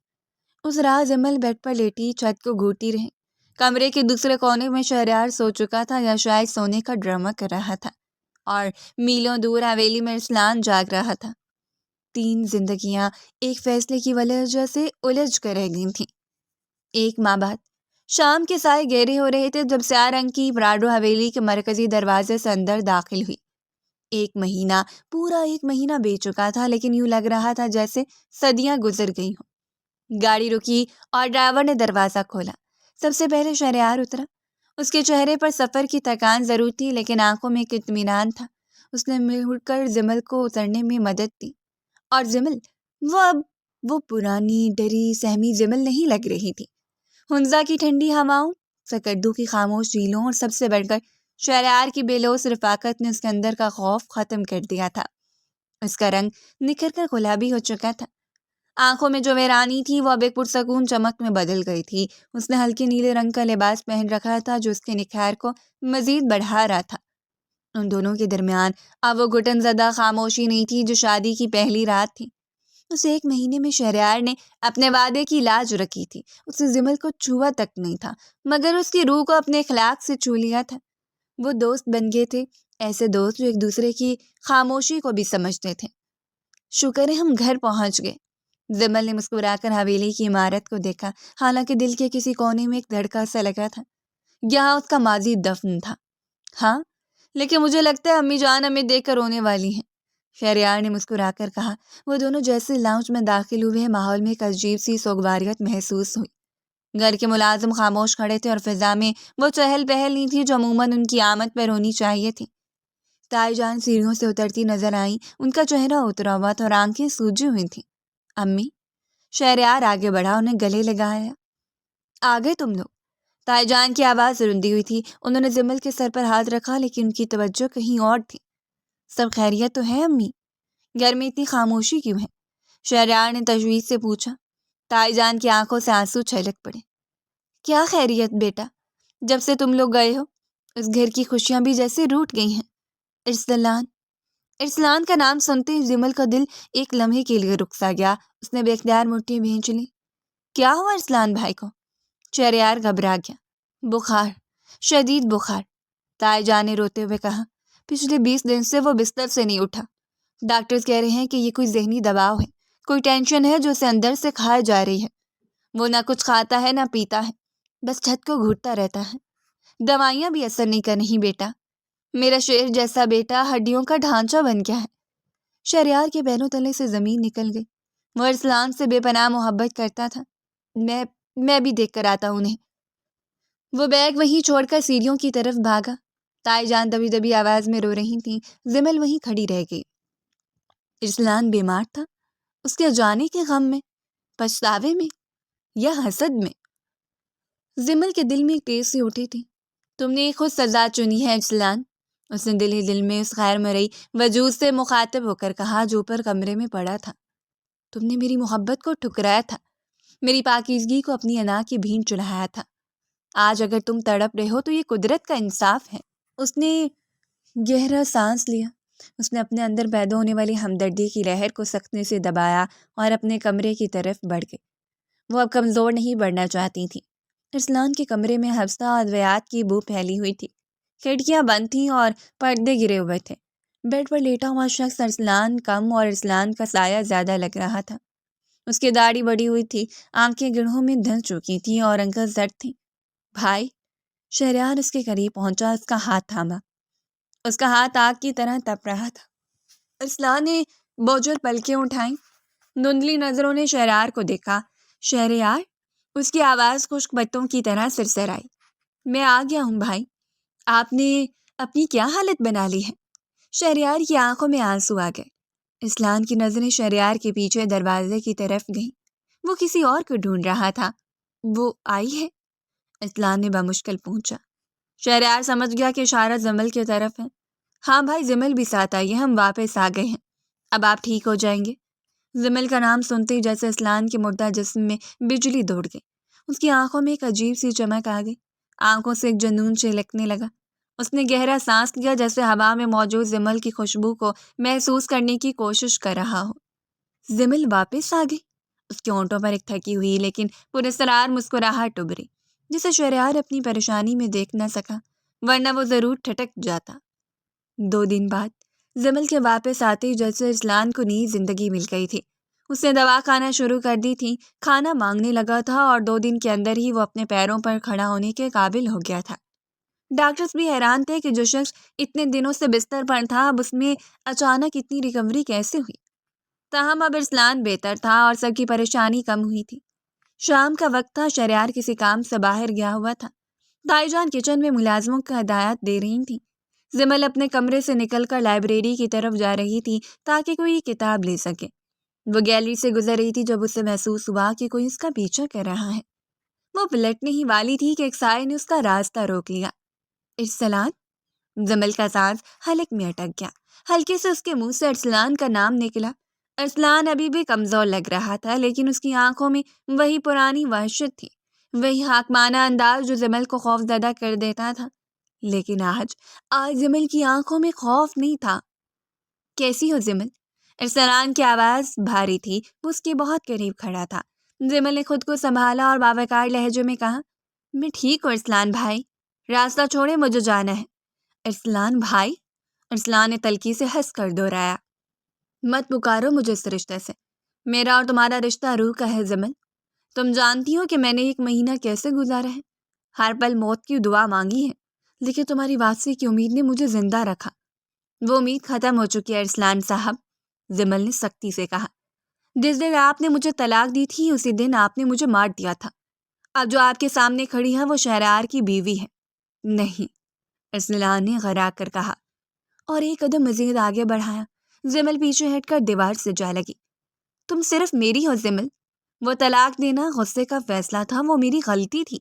A: اس رات جمل بیڈ پر لیٹی چھت کو گھورتی رہی۔ کمرے کے دوسرے کونے میں شہریار سو چکا تھا یا شاید سونے کا ڈرامہ کر رہا تھا، اور میلوں دور حویلی میں ارسلان جاگ رہا تھا۔ 3 زندگیاں ایک فیصلے کی وجہ سے الجھ کر رہ گئی تھیں۔ ایک ماہ بعد شام کے سائے گہرے ہو رہے تھے جب سیاہ رنگ کی پراڈو حویلی کے مرکزی دروازے سے اندر داخل ہوئی۔ پورا ایک مہینہ بیت چکا تھا، لیکن یوں لگ رہا تھا جیسے صدیاں گزر گئی ہوں۔ گاڑی رکی اور ڈرائیور نے دروازہ کھولا۔ سب سے پہلے شہریار اترا۔ اس کے چہرے پر سفر کی تھکان ضرور تھی، لیکن آنکھوں میں ایک اطمینان تھا۔ اس نے مڑ کر جمل کو اترنے میں مدد دی، اور جمل وہ پرانی ڈری سہمی جمل نہیں لگ رہی تھی۔ ہنزا کی ٹھنڈی ہواؤں، سکردو کی خاموش جھیلوں، اور سب سے بڑھ کر شہریار کی بے لوث رفاقت نے اس کے اندر کا خوف ختم کر دیا تھا۔ اس کا رنگ نکھر کر گلابی ہو چکا تھا۔ آنکھوں میں جو ویرانی تھی وہ اب ایک پرسکون چمک میں بدل گئی تھی۔ اس نے ہلکے نیلے رنگ کا لباس پہن رکھا تھا جو اس کے نکھار کو مزید بڑھا رہا تھا۔ ان دونوں کے درمیان اب وہ گھٹن زدہ خاموشی نہیں تھی جو شادی کی پہلی رات تھی۔ اس 1 مہینے میں شہریار نے اپنے وعدے کی لاج رکھی تھی۔ اس نے جمل کو چھوا تک نہیں تھا، مگر اس کی روح کو اپنے اخلاق سے چھو لیا تھا۔ وہ دوست بن گئے تھے، ایسے دوست جو ایک دوسرے کی خاموشی کو بھی سمجھتے تھے۔ شکر ہے ہم گھر پہنچ گئے۔ جمل نے مسکرا کر حویلی کی عمارت کو دیکھا، حالانکہ دل کے کسی کونے میں ایک دھڑکا سا لگا تھا۔ یہاں اس کا ماضی دفن تھا۔ ہاں، لیکن مجھے لگتا ہے امی جان ہمیں دیکھ کر رونے والی ہیں، شہریار نے مسکرا کر کہا۔ وہ دونوں جیسے لاؤنج میں داخل ہوئے، ماحول میں ایک عجیب سی سوگواریت محسوس ہوئی۔ گھر کے ملازم خاموش کھڑے تھے اور فضا میں وہ چہل پہل نہیں تھی جو عموماً ان کی آمد پر ہونی چاہیے تھی۔ تائی جان سیڑھیوں سے اترتی نظر آئیں۔ ان کا چہرہ اترا ہوا تھا اور آنکھیں سوجی ہوئی تھیں۔ امی، شہریار آگے بڑھا، انہیں گلے لگایا۔ آ گئے تم لوگ؟ تائی جان کی آواز رندی ہوئی تھی۔ انہوں نے جمل کے سر پر ہاتھ رکھا، لیکن ان کی توجہ کہیں اور تھی۔ سب خیریت تو ہے امی؟ گھر میں اتنی خاموشی کیوں ہے؟ شہریار نے تشویش سے پوچھا۔ تائی جان کی آنکھوں سے آنسو چھلک پڑے۔ کیا خیریت بیٹا؟ جب سے تم لوگ گئے ہو اس گھر کی خوشیاں بھی جیسے روٹ گئی ہیں۔ ارسلان کا نام سنتے ہی جمل کا دل ایک لمحے کے لیے رک سا گیا۔ اس نے بے اختیار مٹھی بھینچ لی۔ کیا ہوا ارسلان بھائی کو؟ شہریار گھبرا گیا۔ بخار، شدید بخار، تائی جان نے روتے ہوئے کہا۔ پچھلے 20 دن سے وہ بستر سے نہیں اٹھا۔ ڈاکٹرز کہہ رہے ہیں کہ یہ کوئی ذہنی دباؤ ہے، کوئی ٹینشن ہے جو اسے اندر سے کھائے جا رہی ہے۔ وہ نہ کچھ کھاتا ہے نہ پیتا ہے، بس چھت کو گھورتا رہتا ہے۔ دوائیاں بھی اثر نہیں کر رہی بیٹا۔ میرا شیر جیسا بیٹا ہڈیوں کا ڈھانچہ بن گیا ہے۔ شہریار کے پیروں تلے سے زمین نکل گئی۔ وہ ارسلان سے بے پناہ محبت کرتا تھا۔ میں بھی دیکھ کر آتا ہوں انہیں۔ وہ بیگ وہیں چھوڑ کر سیڑھیوں کی طرف بھاگا۔ تائی جان دبی دبی آواز میں رو رہی تھیں۔ جمل وہیں کھڑی رہ گئی۔ ارسلان بیمار تھا، اس کے جانے کے غم میں، پچھتاوے میں، یا حسد میں؟ جمل کے دل میں ایک تیز سی اٹھی تھی۔ تم نے خود سزا چنی ہے ارسلان، اس نے دل ہی دل میں اس خیر مرئی وجود سے مخاطب ہو کر کہا جو اوپر کمرے میں پڑا تھا۔ تم نے میری محبت کو ٹھکرایا تھا، میری پاکیزگی کو اپنی انا کی بھین چڑھایا تھا۔ آج اگر تم تڑپ رہے ہو تو یہ قدرت کا انصاف ہے۔ اس نے گہرا سانس لیا۔ اس نے اپنے اندر پیدا ہونے والی ہمدردی کی لہر کو سختی سے دبایا اور اپنے کمرے کی طرف بڑھ گئی۔ وہ اب کمزور نہیں بڑھنا چاہتی تھی۔ ارسلان کے کمرے میں حفصہ ادویات کی بو پھیلی ہوئی تھی۔ کھڑکیاں بند تھیں اور پردے گرے ہوئے تھے۔ بیڈ پر لیٹا ہوا شخص ارسلان کم اور ارسلان کا سایہ زیادہ لگ رہا تھا۔ اس کی داڑھی بڑھی ہوئی تھی، آنکھیں گڑھوں میں دھن چکی تھیں اور انگل زرد تھیں۔ بھائی، شہریار اس کے قریب پہنچا، اس کا ہاتھ تھاما۔ اس کا ہاتھ آگ کی طرح تپ رہا تھا۔ ارسلان نے بوجھل پلکیں اٹھائیں، دھندلی نظروں نے شہریار کو دیکھا۔ شہریار، اس کی آواز خشک پتوں کی طرح سرسرائی۔ میں آ گیا ہوں بھائی، آپ نے اپنی کیا حالت بنا لی ہے؟ شہریار کی آنکھوں میں آنسو آ گئے۔ ارسلان کی نظریں شہریار کے پیچھے دروازے کی طرف گئیں۔ وہ کسی اور کو ڈھونڈ رہا تھا۔ وہ آئی ہے؟ ارسلان نے بمشکل پوچھا۔ شہریار سمجھ گیا کہ اشارہ زمل کی طرف ہے۔ ہاں بھائی، زمل بھی ساتھ آئی ہے، ہم واپس آ گئے ہیں، اب آپ ٹھیک ہو جائیں گے؟ زمل کا نام سنتے ہی جیسے ارسلان کے مردہ جسم میں بجلی دوڑ گئی۔ اس کی آنکھوں میں ایک عجیب سی چمک آ گئی، آنکھوں سے ایک جنون چھلکنے لگا۔ اس نے گہرا سانس لیا، جیسے ہوا میں موجود زمل کی خوشبو کو محسوس کرنے کی کوشش کر رہا ہو۔ زمل واپس آ گئی؟ اس کے ہونٹوں پر ایک تھکی ہوئی لیکن پراسرار مسکراہٹ ابھری، جسے شہریار اپنی پریشانی میں دیکھ نہ سکا، ورنہ وہ ضرور ٹھٹک جاتا۔ 2 دن بعد زمل کے واپس آتے ہی جیسے ارسلان کو نئی زندگی مل گئی تھی۔ اس نے دوا کھانا شروع کر دی تھی، کھانا مانگنے لگا تھا اور 2 دن کے اندر ہی وہ اپنے پیروں پر کھڑا ہونے کے قابل ہو گیا تھا۔ ڈاکٹرز بھی حیران تھے کہ جو شخص اتنے دنوں سے بستر پر تھا، اب اس میں اچانک اتنی ریکوری کیسے ہوئی۔ تاہم اب ارسلان بہتر تھا اور سب کی پریشانی کم ہوئی تھی۔ شام کا وقت تھا، شہریار کسی کام سے باہر گیا ہوا تھا۔ دائی جان کچن میں ملازموں کو ہدایات دے رہی تھیں۔ زمل اپنے کمرے سے نکل کر لائبریری کی طرف جا رہی تھی تاکہ کوئی کتاب لے سکے۔ وہ گیلری سے گزر رہی تھی جب اسے محسوس ہوا کہ کوئی اس کا پیچھا کر رہا ہے۔ وہ پلٹنے ہی والی تھی کہ ایک سائے نے اس کا راستہ روک لیا۔ ارسلان؟ زمل کا سانس حلق میں اٹک گیا۔ ہلکے سے اس کے منہ سے ارسلان کا نام نکلا۔ ارسلان ابھی بھی کمزور لگ رہا تھا، لیکن اس کی آنکھوں میں وہی پرانی وحشت تھی، وہی حاکمانہ انداز جو زمل کو خوف زدہ کر دیتا تھا۔ لیکن آج زمل کی آنکھوں میں خوف نہیں تھا۔ کیسی ہو زمل؟ ارسلان کی آواز بھاری تھی، وہ اس کے بہت قریب کھڑا تھا۔ زمل نے خود کو سنبھالا اور باوقار لہجے میں کہا، میں ٹھیک ہوں ارسلان بھائی، راستہ چھوڑے، مجھے جانا ہے۔ ارسلان بھائی؟ ارسلان نے تلخی سے ہنس کر دہرایا، مت پکارو مجھے اس رشتے سے، میرا اور تمہارا رشتہ روح کا ہے زمل۔ تم جانتی ہو کہ میں نے 1 مہینہ کیسے گزارا ہے، ہر پل موت کی دعا مانگی ہے، لیکن تمہاری واپسی کی امید نے مجھے زندہ رکھا۔ وہ امید ختم ہو چکی ہے ارسلان صاحب، زمل نے سختی سے کہا۔ جس دن آپ نے مجھے طلاق دی تھی، اسی دن آپ نے مجھے مار دیا تھا۔ اب جو آپ کے سامنے کھڑی ہے وہ شہریار کی بیوی ہے۔ نہیں، ارسلان نے غرا کر کہا اور ایک قدم مزید آگے بڑھایا۔ زمل پیچھے ہٹ کر دیوار سے جا لگی۔ تم صرف میری ہو زمل، وہ طلاق دینا غصے کا فیصلہ تھا، وہ میری غلطی تھی۔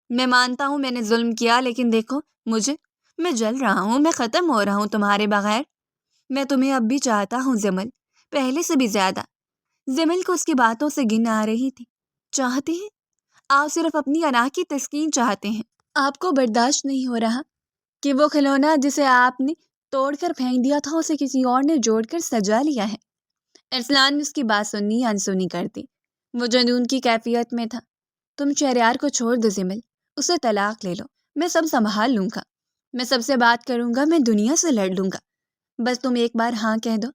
A: میں مانتا ہوں میں نے ظلم کیا، لیکن دیکھو میں جل رہا ہوں، میں ختم ہو رہا ہوں تمہارے بغیر۔ میں تمہیں اب بھی چاہتا ہوں زمل، پہلے سے بھی زیادہ۔ زمل کو اس کی باتوں سے گن آ رہی تھی۔ چاہتے ہیں؟ آپ صرف اپنی انا کی تسکین چاہتے ہیں۔ آپ کو برداشت نہیں ہو رہا کہ وہ کھلونا جسے آپ نے توڑ کر پھینک دیا تھا، اسے کسی اور نے جوڑ کر سجا لیا ہے۔ ارسلان نے اس کی بات سنی انسنی کر دی۔ وہ جنون کی کیفیت میں تھا۔ تم شہریار کو چھوڑ دو زمل، اسے طلاق لے لو، میں سب سنبھال لوں گا، میں سب سے بات کروں گا، میں دنیا سے لڑ لوں گا، بس تم ایک بار ہاں کہہ دو،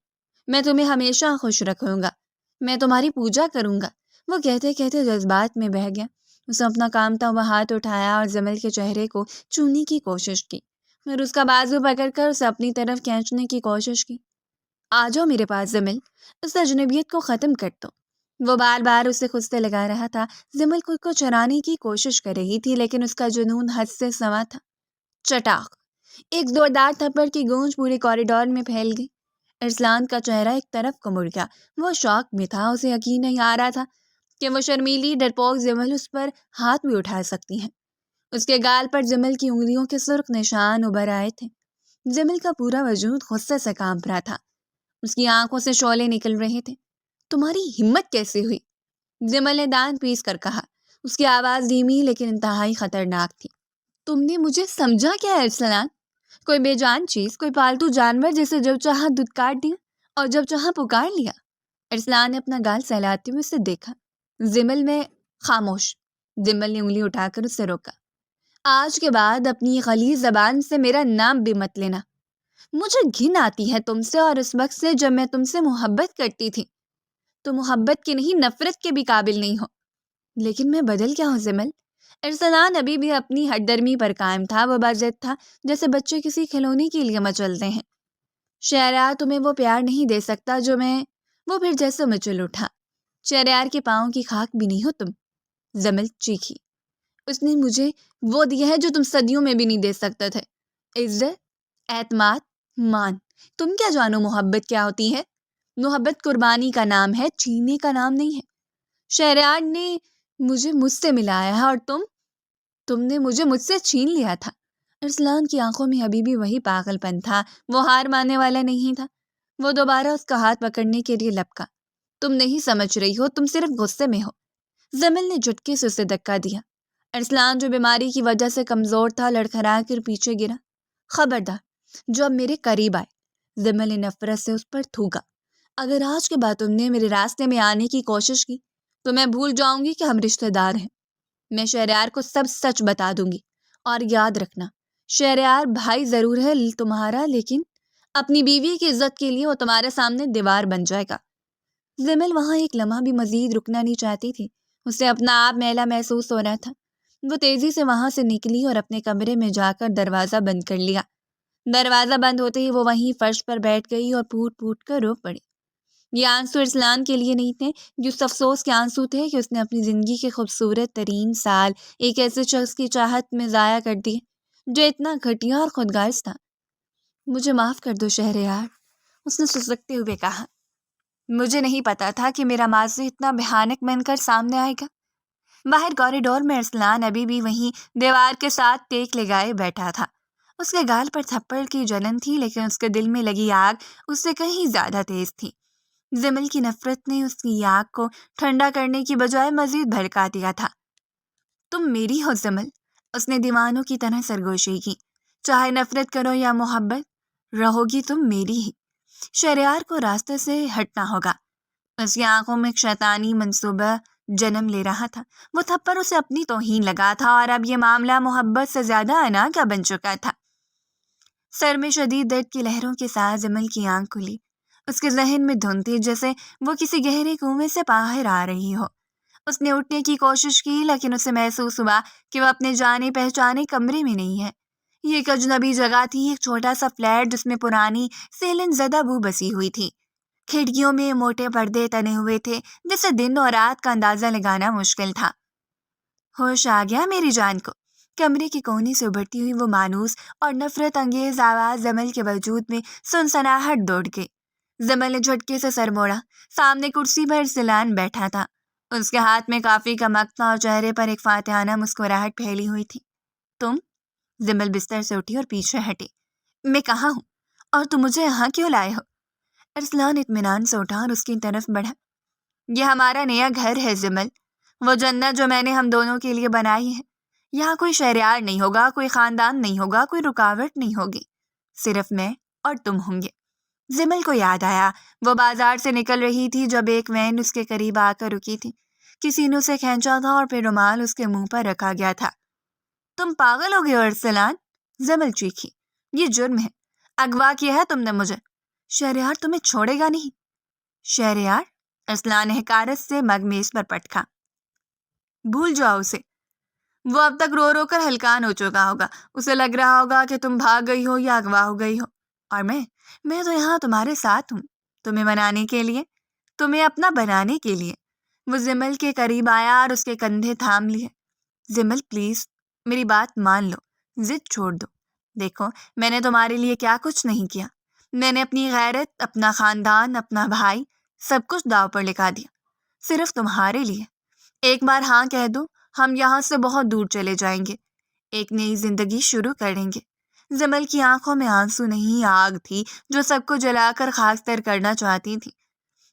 A: میں تمہیں ہمیشہ خوش رکھوں گا، میں تمہاری پوجا کروں گا۔ وہ کہتے کہتے جذبات میں بہہ گیا۔ اس نے اپنا کامتا ہوا ہاتھ اٹھایا اور زمل کے چہرے کو چھونے کی کوشش کی، اور اس کا بازو پکڑ کر اسے اپنی طرف کھینچنے کی کوشش کی۔ آ جاؤ میرے پاس زمل، اس اجنبیت کو ختم کر دو۔ وہ بار بار اسے خود سے لگا رہا تھا۔ زمل خود کو چرانے کی کوشش کر رہی تھی، لیکن اس کا جنون حد سے سوا تھا۔ چٹاک! ایک زوردار تھپڑ کی گونج پورے کوریڈور میں پھیل گئی۔ ارسلان کا چہرہ ایک طرف کو مڑ گیا۔ وہ شوق میں تھا، اسے یقین نہیں آ رہا تھا کہ وہ شرمیلی ڈرپوک زمل اس پر ہاتھ بھی اٹھا سکتی ہیں۔ اس کے گال پر زمل کی انگلیوں کے سرخ نشان ابھر آئے تھے۔ زمل کا پورا وجود غصے سے کانپ رہا تھا، اس کی آنکھوں سے شعلے نکل رہے تھے۔ تمہاری ہمت کیسے ہوئی؟ زمل نے دانت پیس کر کہا۔ اس کی آواز دھیمی لیکن انتہائی خطرناک تھی۔ تم نے مجھے سمجھا کیا ارسلان؟ کوئی بے جان چیز، کوئی پالتو جانور جسے جب چاہا دھتکار دیا اور جب چاہا پکار لیا؟ ارسلان نے اپنا گال سہلاتے ہوئے اسے دیکھا۔ زمل میں خاموش۔ زمل نے انگلی اٹھا کر اسے روکا۔ آج کے بعد اپنی غلیظ زبان سے میرا نام بھی مت لینا۔ مجھے گھن آتی ہے تم سے، اور اس وقت سے جب میں تم سے محبت کرتی تھی۔ تو محبت کے نہیں، نفرت کے بھی قابل نہیں ہو۔ لیکن میں بدل کیا ہوں زمل؟ ارسلان ابھی بھی اپنی ہٹ درمی پر قائم تھا۔ وہ باضد تھا جیسے بچے کسی کھلونے کے لیے مچلتے ہیں۔ شہریار تمہیں وہ پیار نہیں دے سکتا جو میں… وہ پھر جیسے مچل اٹھا۔ شہریار کے پاؤں کی خاک بھی نہیں ہو تم، جمل چیخی۔ اس نے مجھے وہ دیا ہے جو تم صدیوں میں بھی نہیں دے سکتے تھے، عزت، اعتماد، مان۔ تم کیا جانو محبت کیا ہوتی ہے؟ محبت قربانی کا نام ہے، چھیننے کا نام نہیں ہے۔ شہریار نے مجھے مجھ سے ملایا ہے اور تم نے مجھے مجھ سے چھین لیا تھا۔ ارسلان کی آنکھوں میں ابھی بھی وہی پاگل پن تھا، وہ ہار ماننے والا نہیں تھا۔ وہ دوبارہ اس کا ہاتھ پکڑنے کے لیے لپکا۔ تم نہیں سمجھ رہی ہو، تم صرف غصے میں ہو۔ جمل نے جھٹکے سے اسے دھکا دیا۔ ارسلان جو بیماری کی وجہ سے کمزور تھا لڑکھڑا کر پیچھے گرا۔ خبردار جو اب میرے قریب آئے، جمل نے نفرت سے اس پر تھوکا۔ اگر آج کے بعد تم نے میرے راستے میں آنے کی کوشش کی تو میں بھول جاؤں گی کہ ہم رشتہ دار ہیں۔ میں شہریار کو سب سچ بتا دوں گی، اور یاد رکھنا شہریار بھائی ضرور ہے تمہارا، لیکن اپنی بیوی کی عزت کے لیے وہ تمہارے سامنے دیوار بن جائے گا۔ جمل وہاں ایک لمحہ بھی مزید رکنا نہیں چاہتی تھی۔ اسے اپنا آپ میلا محسوس ہو رہا تھا۔ وہ تیزی سے وہاں سے نکلی اور اپنے کمرے میں جا کر دروازہ بند کر لیا۔ دروازہ بند ہوتے ہی وہ وہیں فرش پر بیٹھ گئی اور پھوٹ پھوٹ کر رو پڑی۔ یہ آنسو ارسلان کے لیے نہیں تھے، یہ اس افسوس کے آنسو تھے کہ اس نے اپنی زندگی کے خوبصورت ترین سال ایک ایسے شخص کی چاہت میں ضائع کر دیے جو اتنا گھٹیا اور خودغرض تھا۔ مجھے معاف کر دو شہریار، اس نے سسکتے ہوئے کہا۔ مجھے نہیں پتا تھا کہ میرا ماضی اتنا بھیانک بن کر سامنے آئے گا۔ باہر کوریڈور میں ارسلان ابھی بھی وہیں دیوار کے ساتھ ٹیک لگائے بیٹھا تھا۔ اس کے گال پر تھپڑ کی جلن تھی، لیکن اس کے دل میں لگی آگ اس سے کہیں زیادہ تیز تھی۔ جمل کی نفرت نے اس کی آگ کو ٹھنڈا کرنے کی بجائے مزید بھڑکا دیا تھا۔ تم میری ہو جمل، اس نے دیوانوں کی طرح سرگوشی کی۔ چاہے نفرت کرو یا محبت، رہو گی تم میری ہی۔ شہریار کو راستے سے ہٹنا ہوگا۔ اس کی آنکھوں میں ایک شیطانی منصوبہ جنم لے رہا تھا۔ وہ تھپڑ اسے اپنی توہین لگا تھا، اور اب یہ معاملہ محبت سے زیادہ انا کا بن چکا تھا۔ سر میں شدید درد کی لہروں کے ساتھ جمل کی آنکھ کھلی۔ اس کے ذہن میں دھند تھی، جیسے وہ کسی گہرے کنویں سے باہر آ رہی ہو۔ اس نے اٹھنے کی کوشش کی، لیکن اسے محسوس ہوا کہ وہ اپنے جانے پہچانے کمرے میں نہیں ہے۔ یہ ایک اجنبی جگہ تھی، ایک چھوٹا سا فلیٹ جس میں پرانی سیلن زدہ بو بسی ہوئی تھی۔ کھڑکیوں میں موٹے پردے تنے ہوئے تھے، جس سے دن اور رات کا اندازہ لگانا مشکل تھا۔ ہوش آ گیا میری جان کو۔ کمرے کے کونے سے ابھرتی ہوئی وہ مانوس اور نفرت انگیز آواز جمل کے وجود میں سنسناہٹ دوڑ گئی۔ جمل نے جھٹکے سے سر موڑا۔ سامنے کرسی پر ارسلان بیٹھا تھا۔ اس کے ہاتھ میں کافی کا مگ تھا اور چہرے پر ایک فاتحانہ مسکراہٹ پھیلی ہوئی تھی۔ تم؟ جمل بستر سے اٹھی اور پیچھے ہٹی۔ میں کہاں ہوں اور تم مجھے یہاں کیوں لائے ہو؟ ارسلان اطمینان سے اٹھا اور اس کی طرف بڑھا۔ یہ ہمارا نیا گھر ہے جمل، وہ جنت جو میں نے ہم دونوں کے لیے بنائی ہے۔ یہاں کوئی شہریار نہیں ہوگا، کوئی خاندان نہیں ہوگا، کوئی رکاوٹ نہیں ہوگی، صرف میں اور تم ہوں گے۔ جمل کو یاد آیا، وہ بازار سے نکل رہی تھی جب ایک وین اس کے قریب آ کر رکی تھی۔ کسی نے اسے کھینچا تھا اور پھر رومال اس کے منہ پر رکھا گیا تھا۔ تم پاگل ہو گئے ہو ارسلان، جمل چیخی۔ یہ جرم ہے، اغوا کیا ہے تم نے مجھے۔ شہریار تمہیں چھوڑے گا نہیں۔ شہریار؟ ارسلان نے حقارت سے مگ میز پر پٹکا۔ بھول جاؤ اسے، وہ اب تک رو رو کر ہلکان ہو چکا ہوگا۔ اسے لگ رہا ہوگا کہ تم بھاگ گئی ہو یا اغوا ہو گئی ہو، اور میں تو یہاں تمہارے ساتھ ہوں، تمہیں منانے کے لیے، تمہیں اپنا بنانے کے لیے۔ وہ جمل کے قریب آیا اور اس کے کندھے تھام لیے۔ جمل پلیز میری بات مان لو، ضد چھوڑ دو۔ دیکھو میں نے تمہارے لیے کیا کچھ نہیں کیا۔ میں نے اپنی غیرت، اپنا خاندان، اپنا بھائی، سب کچھ داؤ پر لگا دیا، صرف تمہارے لیے۔ ایک بار ہاں کہہ دو، ہم یہاں سے بہت دور چلے جائیں گے، ایک نئی زندگی شروع کریں گے۔ جمل کی آنکھوں میں آنسو نہیں، آگ تھی جو سب کو جلا کر خاک تر کرنا چاہتی تھی۔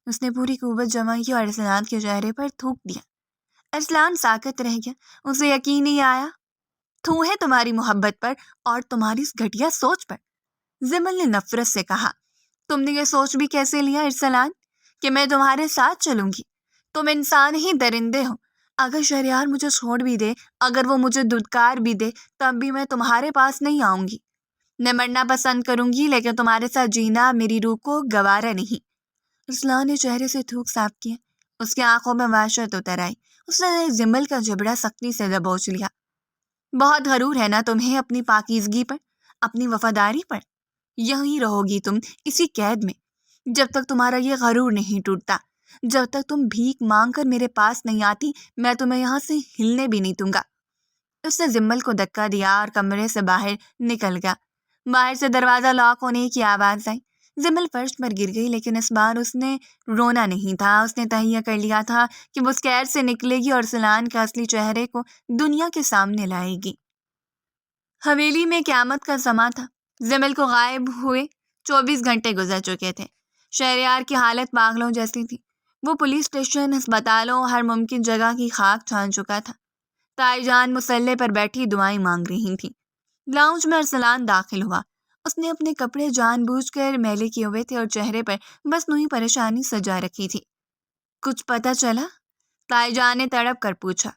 A: اس نے پوری قوت جمع کی اور ارسلان کے چہرے پر تھوک دیا۔ ارسلان ساکت رہ گیا، اسے یقین نہیں آیا۔ تھو ہے تمہاری محبت پر اور تمہاری اس گھٹیا سوچ پر، جمل نے نفرت سے کہا۔ تم نے یہ سوچ بھی کیسے لیا ارسلان کہ میں تمہارے ساتھ چلوں گی؟ تم انسان ہی درندے ہو۔ اگر شہریار مجھے چھوڑ بھی دے، اگر وہ مجھے دھتکار بھی دے، تب بھی میں تمہارے پاس نہیں آؤں گی۔ میں مرنا پسند کروں گی، لیکن تمہارے ساتھ جینا میری روح کو گوارا نہیں۔ ارسلان نے چہرے سے تھوک صاف کیا۔ اس کی آنکھوں میں وحشت اتر آئی۔ اس نے زمل کا جبڑا سختی سے دبوچ لیا۔ بہت غرور ہے نا تمہیں اپنی پاکیزگی پر، اپنی وفاداری پر۔ یہیں رہو گی تم اسی قید میں جب تک تمہارا یہ غرور نہیں ٹوٹتا، جب تک تم بھیک مانگ کر میرے پاس نہیں آتی میں تمہیں یہاں سے ہلنے بھی نہیں دوں گا۔ اس نے زمل کو دھکا دیا اور کمرے سے باہر نکل گیا۔ باہر سے دروازہ لاک ہونے کی آواز آئی۔ زمل فرش پر گر گئی، لیکن اس بار اس نے رونا نہیں تھا۔ اس نے تہیہ کر لیا تھا کہ وہ اس قید سے نکلے گی اور ارسلان کے اصلی چہرے کو دنیا کے سامنے لائے گی۔ حویلی میں قیامت کا سماں تھا۔ زمل کو غائب ہوئے 24 گھنٹے گزر چکے تھے۔ شہریار کی حالت پاگلوں جیسی تھی۔ وہ پولیس اسٹیشن، ہسپتالوں، ہر ممکن جگہ کی خاک چھان چکا تھا۔ تائی جان مسلح پر بیٹھی دعائیں مانگ رہی تھیں۔ لاؤنج میں ارسلان داخل ہوا۔ اس نے اپنے کپڑے جان بوجھ کر میلے کیے ہوئے تھے اور چہرے پر مصنوعی پریشانی سجا رکھی تھی۔ کچھ پتہ چلا؟ تائی جان نے تڑپ کر پوچھا۔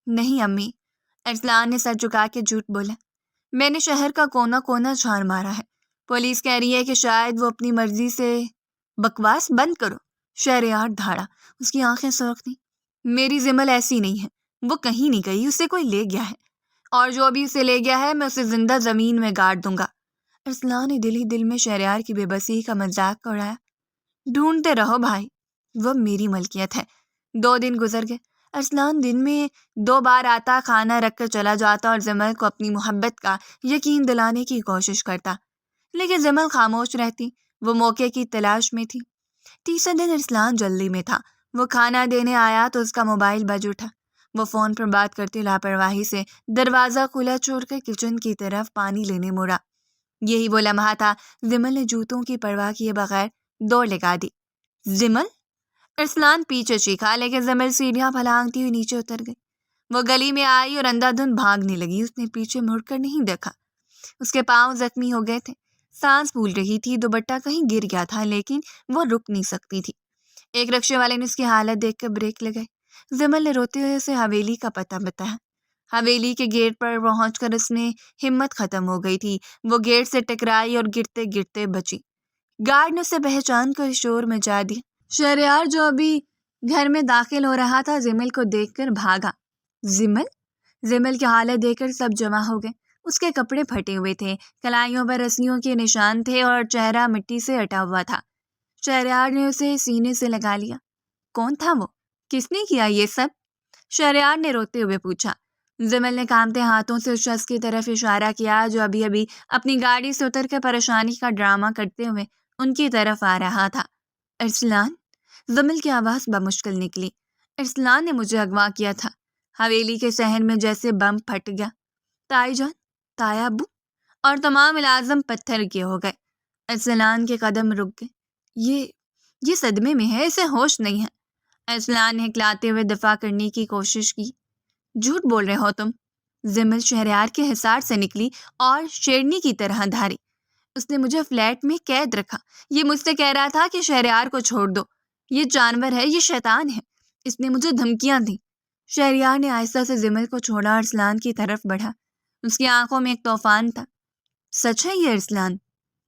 A: نہیں امی، ارسلان نے سر جھکا کے جھوٹ بولا۔ میں نے شہر کا کونا کونا چھان مارا ہے۔ پولیس کہہ رہی ہے کہ شاید وہ اپنی مرضی سے۔ بکواس بند کرو، شہریار دھاڑا۔ اس کی آنکھیں سرخ تھیں۔ میری زمل ایسی نہیں ہے، وہ کہیں نہیں گئی، اسے کوئی لے گیا ہے، اور جو بھی اسے لے گیا ہے میں اسے زندہ زمین میں گاڑ دوں گا۔ ارسلان نے دل ہی دل میں شہریار کی بے بسی کا مذاق اڑایا۔ ڈھونڈتے رہو بھائی، وہ میری ملکیت ہے۔ 2 دن گزر گئے۔ ارسلان دن میں 2 بار آتا، کھانا رکھ کر چلا جاتا اور زمل کو اپنی محبت کا یقین دلانے کی کوشش کرتا، لیکن زمل خاموش رہتی۔ وہ موقع کی تلاش میں تھی۔ تیسرے دن ارسلان جلدی میں تھا۔ وہ کھانا دینے آیا تو اس کا موبائل بج اٹھا۔ وہ فون پر بات کرتی لاپرواہی سے دروازہ کھلا چھوڑ کر کچن کی طرف پانی لینے مڑا۔ یہی وہ لمحہ تھا۔ زمل نے جوتوں کی پرواہ کیے بغیر دوڑ لگا دی۔ زمل؟ ارسلان پیچھے چیخا، لیکن زمل سیڑھیاں پھلانگتی ہوئی نیچے اتر گئی۔ وہ گلی میں آئی اور اندھا دھند بھاگنے لگی۔ اس نے پیچھے مڑ کر نہیں دیکھا۔ اس کے پاؤں زخمی ہو گئے تھے، سانس پھول رہی تھی، دوپٹہ کہیں گر گیا تھا، لیکن وہ رک نہیں سکتی تھی۔ ایک رکشے والے نے اس کی حالت دیکھ کر بریک لگائی۔ زمل نے روتے ہوئے اسے حویلی کا پتہ بتایا۔ حویلی کے گیٹ پر پہنچ کر اس نے ہمت ختم ہو گئی تھی۔ وہ گیٹ سے ٹکرائی اور گرتے گرتے بچی۔ گارڈ نے اسے پہچان کر شور مچا دیا۔ شہریار جو ابھی گھر میں داخل ہو رہا تھا زمل کو دیکھ کر بھاگا۔ زمل؟ زمل کی حالت دیکھ کر سب جمع ہو گئے۔ اس کے کپڑے پھٹے ہوئے تھے، کلائیوں پر رسیوں کے نشان تھے اور چہرہ مٹی سے اٹا ہوا تھا۔ شہریار نے اسے سینے سے لگا لیا۔ کون تھا وہ؟ کس نے کیا یہ سب؟ شہریار نے روتے ہوئے پوچھا۔ زمل نے کانپتے ہاتھوں سے اس شخص کی طرف اشارہ کیا جو ابھی ابھی اپنی گاڑی سے اتر کے پریشانی کا ڈرامہ کرتے ہوئے ان کی طرف آ رہا تھا۔ ارسلان؟ زمل کی آواز بمشکل نکلی۔ ارسلان نے مجھے اغوا کیا تھا۔ حویلی کے صحن میں جیسے بم پھٹ گیا۔ تائی جان، تایا ابو اور تمام ملازم پتھر کے ہو گئے۔ ارسلان کے قدم رک گئے۔ یہ صدمے میں ہے، اسے ہوش نہیں ہے۔ ارسلان نے ہکلاتے ہوئے دفاع کرنے کی کوشش کی۔ جھوٹ بول رہے ہو تم۔ زمل شہریار کے حصار سے نکلی اور شیرنی کی طرح دھاری۔ اس نے مجھے فلیٹ میں قید رکھا۔ یہ مجھ سے کہہ رہا تھا کہ شہریار کو چھوڑ دو۔ یہ جانور ہے، یہ شیطان ہے، اس نے مجھے دھمکیاں دیں۔ شہریار نے آہستہ سے زمل کو چھوڑا اور ارسلان کی طرف بڑھا۔ اس کی آنکھوں میں ایک طوفان تھا۔ سچ ہے یہ ارسلان؟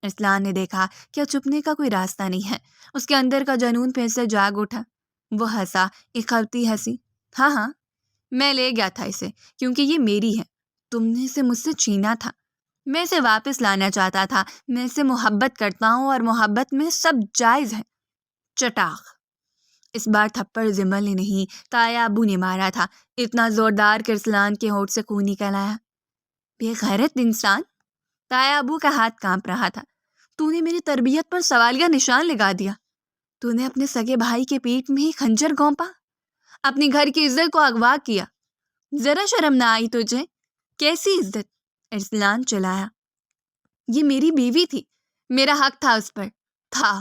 A: ارسلان نے دیکھا کہ چھپنے کا کوئی راستہ نہیں ہے۔ اس کے اندر کا جنون پھر سے جاگ اٹھا۔ وہ ہنسا، ایک خفتی ہنسی۔ ہاں، میں لے گیا تھا اسے کیونکہ یہ میری ہے۔ تم نے اسے مجھ سے چھینا تھا۔ میں اسے واپس لانا چاہتا تھا۔ میں اسے محبت کرتا ہوں اور محبت میں سب جائز ہے۔ چٹاخ! اس بار تھپڑ زمل نے نہیں، تایا ابو نے مارا تھا، اتنا زوردار کہ ارسلان کے ہونٹ سے خون نکل آیا۔ بے غیرت انسان! تایا ابو کا ہاتھ کانپ رہا تھا۔ تو نے میری تربیت پر سوالیہ نشان لگا دیا۔ تو نے اپنے سگے بھائی کے پیٹ میں ہی خنجر گھونپا، اپنی گھر کی عزت کو اغوا کیا۔ ذرا شرم نہ آئی تجھے؟ کیسی عزت؟ ارسلان چلایا۔ یہ میری بیوی تھی، میرا حق تھا اس پر، تھا۔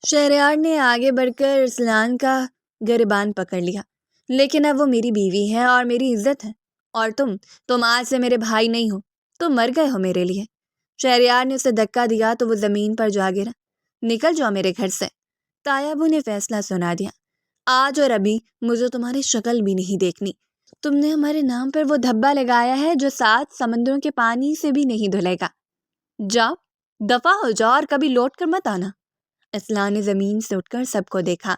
A: شہریار نے آگے بڑھ کر ارسلان کا گریبان پکڑ لیا۔ لیکن اب وہ میری بیوی ہے اور میری عزت ہے، اور تم آج سے میرے بھائی نہیں ہو، تم مر گئے ہو میرے لیے۔ شہریار نے اسے دھکا دیا تو وہ زمین پر جا گرا۔ نکل جاؤ میرے گھر سے۔ تایا ابو نے فیصلہ سنا دیا۔ آج اور ابھی مجھے تمہاری شکل بھی نہیں دیکھنی۔ تم نے ہمارے نام پر وہ دھبا لگایا ہے جو 7 سمندروں کے پانی سے بھی نہیں دھلے گا۔ جاؤ، دفع ہو جاؤ اور کبھی لوٹ کر مت آنا۔ ارسلان نے زمین سے اٹھ کر سب کو دیکھا۔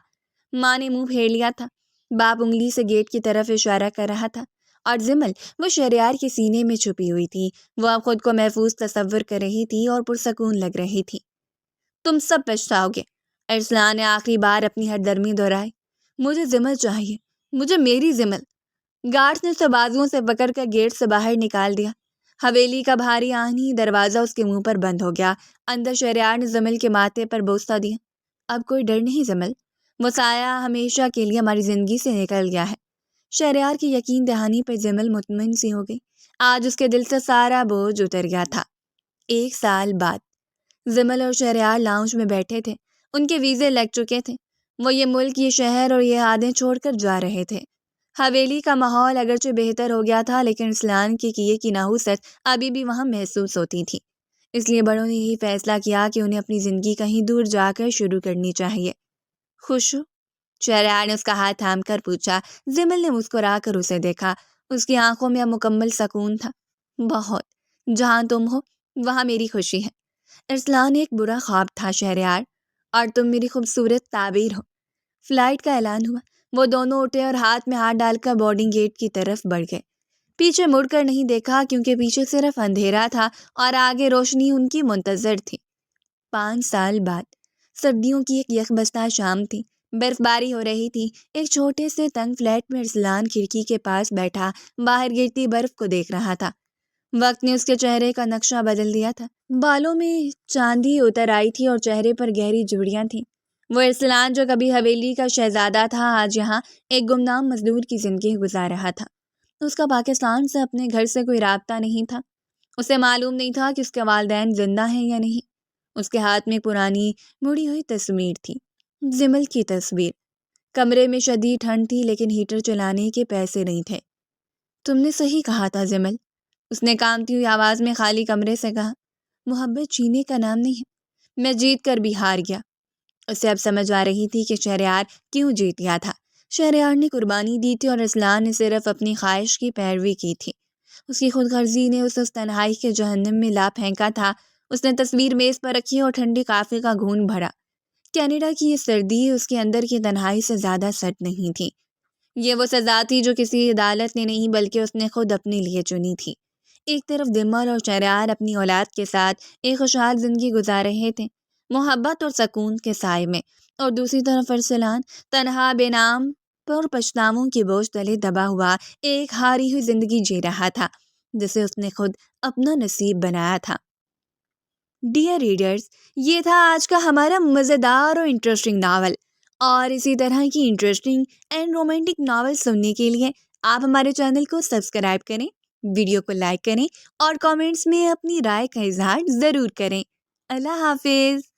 A: ماں نے منہ پھیر لیا تھا۔ باپ انگلی سے گیٹ کی طرف اشارہ کر رہا تھا اور زمل وہ شہریار کے سینے میں چھپی ہوئی تھی۔ وہ اب خود کو محفوظ تصور کر رہی تھی اور پرسکون لگ رہی تھی۔ تم سب پچھتاؤ گے، ارسلان نے آخری بار اپنی ہردرمی دہرائی۔ مجھے زمل چاہیے، مجھے میری زمل۔ گارڈ نے اسے بازوؤں سے پکڑ کر گیٹ سے باہر نکال دیا۔ حویلی کا بھاری آہنی دروازہ اس کے منہ پر بند ہو گیا۔ اندر شہریار نے زمل کے ماتھے پر بوسہ دیا۔ اب کوئی ڈر نہیں زمل، وہ سایہ ہمیشہ کے لیے ہماری زندگی سے نکل گیا ہے۔ شہریار کی یقین دہانی پر زمل مطمئن سی ہو گئی۔ آج اس کے دل سے سارا بوجھ اتر گیا تھا۔ 1 سال بعد زمل اور شہریار لاؤنج میں بیٹھے تھے۔ ان کے ویزے لگ چکے تھے۔ وہ یہ ملک، یہ شہر اور یہ یادیں چھوڑ کر جا رہے تھے۔ حویلی کا ماحول اگرچہ بہتر ہو گیا تھا، لیکن ارسلان کے کیے کی نحوست ابھی بھی وہاں محسوس ہوتی تھی۔ اس لیے بڑوں نے یہی فیصلہ کیا کہ انہیں اپنی زندگی کہیں دور جا کر شروع کرنی چاہیے۔ خوش ہو؟ شہریار نے اس کا ہاتھ تھام کر پوچھا۔ زمل نے مسکرا کر اسے دیکھا۔ اس کی آنکھوں میں اب مکمل سکون تھا۔ بہت۔ جہاں تم ہو وہاں میری خوشی ہے۔ ارسلان ایک برا خواب تھا شہریار، اور تم میری خوبصورت تعبیر ہو۔ فلائٹ کا اعلان ہوا۔ وہ دونوں اٹھے اور ہاتھ میں ہاتھ ڈال کر بورڈنگ گیٹ کی طرف بڑھ گئے۔ پیچھے مڑ کر نہیں دیکھا، کیونکہ پیچھے صرف اندھیرا تھا اور آگے روشنی ان کی منتظر تھی۔ 5 سال بعد سردیوں کی ایک یکبستہ شام تھی۔ برف باری ہو رہی تھی۔ ایک چھوٹے سے تنگ فلیٹ میں ارسلان کھڑکی کے پاس بیٹھا باہر گرتی برف کو دیکھ رہا تھا۔ وقت نے اس کے چہرے کا نقشہ بدل دیا تھا۔ بالوں میں چاندی اتر آئی تھی اور چہرے پر گہری جھریاں تھیں۔ وہ ارسلان جو کبھی حویلی کا شہزادہ تھا، آج یہاں ایک گمنام مزدور کی زندگی گزار رہا تھا۔ اس کا پاکستان سے اپنے گھر سے کوئی رابطہ نہیں تھا۔ اسے معلوم نہیں تھا کہ اس کے والدین زندہ ہیں یا نہیں۔ اس کے ہاتھ میں پرانی مڑی ہوئی تصویر تھی، زمل کی تصویر۔ کمرے میں شدید ٹھنڈ تھی، لیکن ہیٹر چلانے کے پیسے نہیں تھے۔ تم نے صحیح کہا تھا زمل، اس نے کانپتی ہوئی آواز میں خالی کمرے سے کہا۔ محبت جینے کا نام نہیں ہے۔ میں جیت کر بھی ہار گیا۔ اسے اب سمجھ آ رہی تھی کہ شہریار کیوں جیت گیا تھا۔ شہریار نے قربانی دی تھی اور ارسلان نے صرف اپنی خواہش کی پیروی کی تھی۔ اس کی خود غرضی نے اسے اس تنہائی کے جہنم میں لا پھینکا تھا۔ اس نے تصویر میز پر رکھی اور ٹھنڈی کافی کا گھون بھرا۔ کینیڈا کی یہ سردی اس کے اندر کی تنہائی سے زیادہ سرد نہیں تھی۔ یہ وہ سزا تھی جو کسی عدالت نے نہیں بلکہ اس نے خود اپنے لیے چنی تھی۔ ایک طرف زمل اور شہریار اپنی اولاد کے ساتھ ایک خوشحال زندگی گزار رہے تھے، محبت اور سکون کے سائے میں، اور دوسری طرف ارسلان تنہا، بے نام پر پچھتاووں کی بوجھ تلے دبا ہوا ایک ہاری ہوئی زندگی جی رہا تھا، جسے اس نے خود اپنا نصیب بنایا تھا۔ ڈیئر ریڈرز، یہ تھا آج کا ہمارا مزیدار اور انٹرسٹنگ ناول، اور اسی طرح کی انٹرسٹنگ اینڈ رومانٹک ناول سننے کے لیے آپ ہمارے چینل کو سبسکرائب کریں، ویڈیو کو لائک کریں اور کامنٹس میں اپنی رائے کا اظہار ضرور کریں۔ اللہ حافظ۔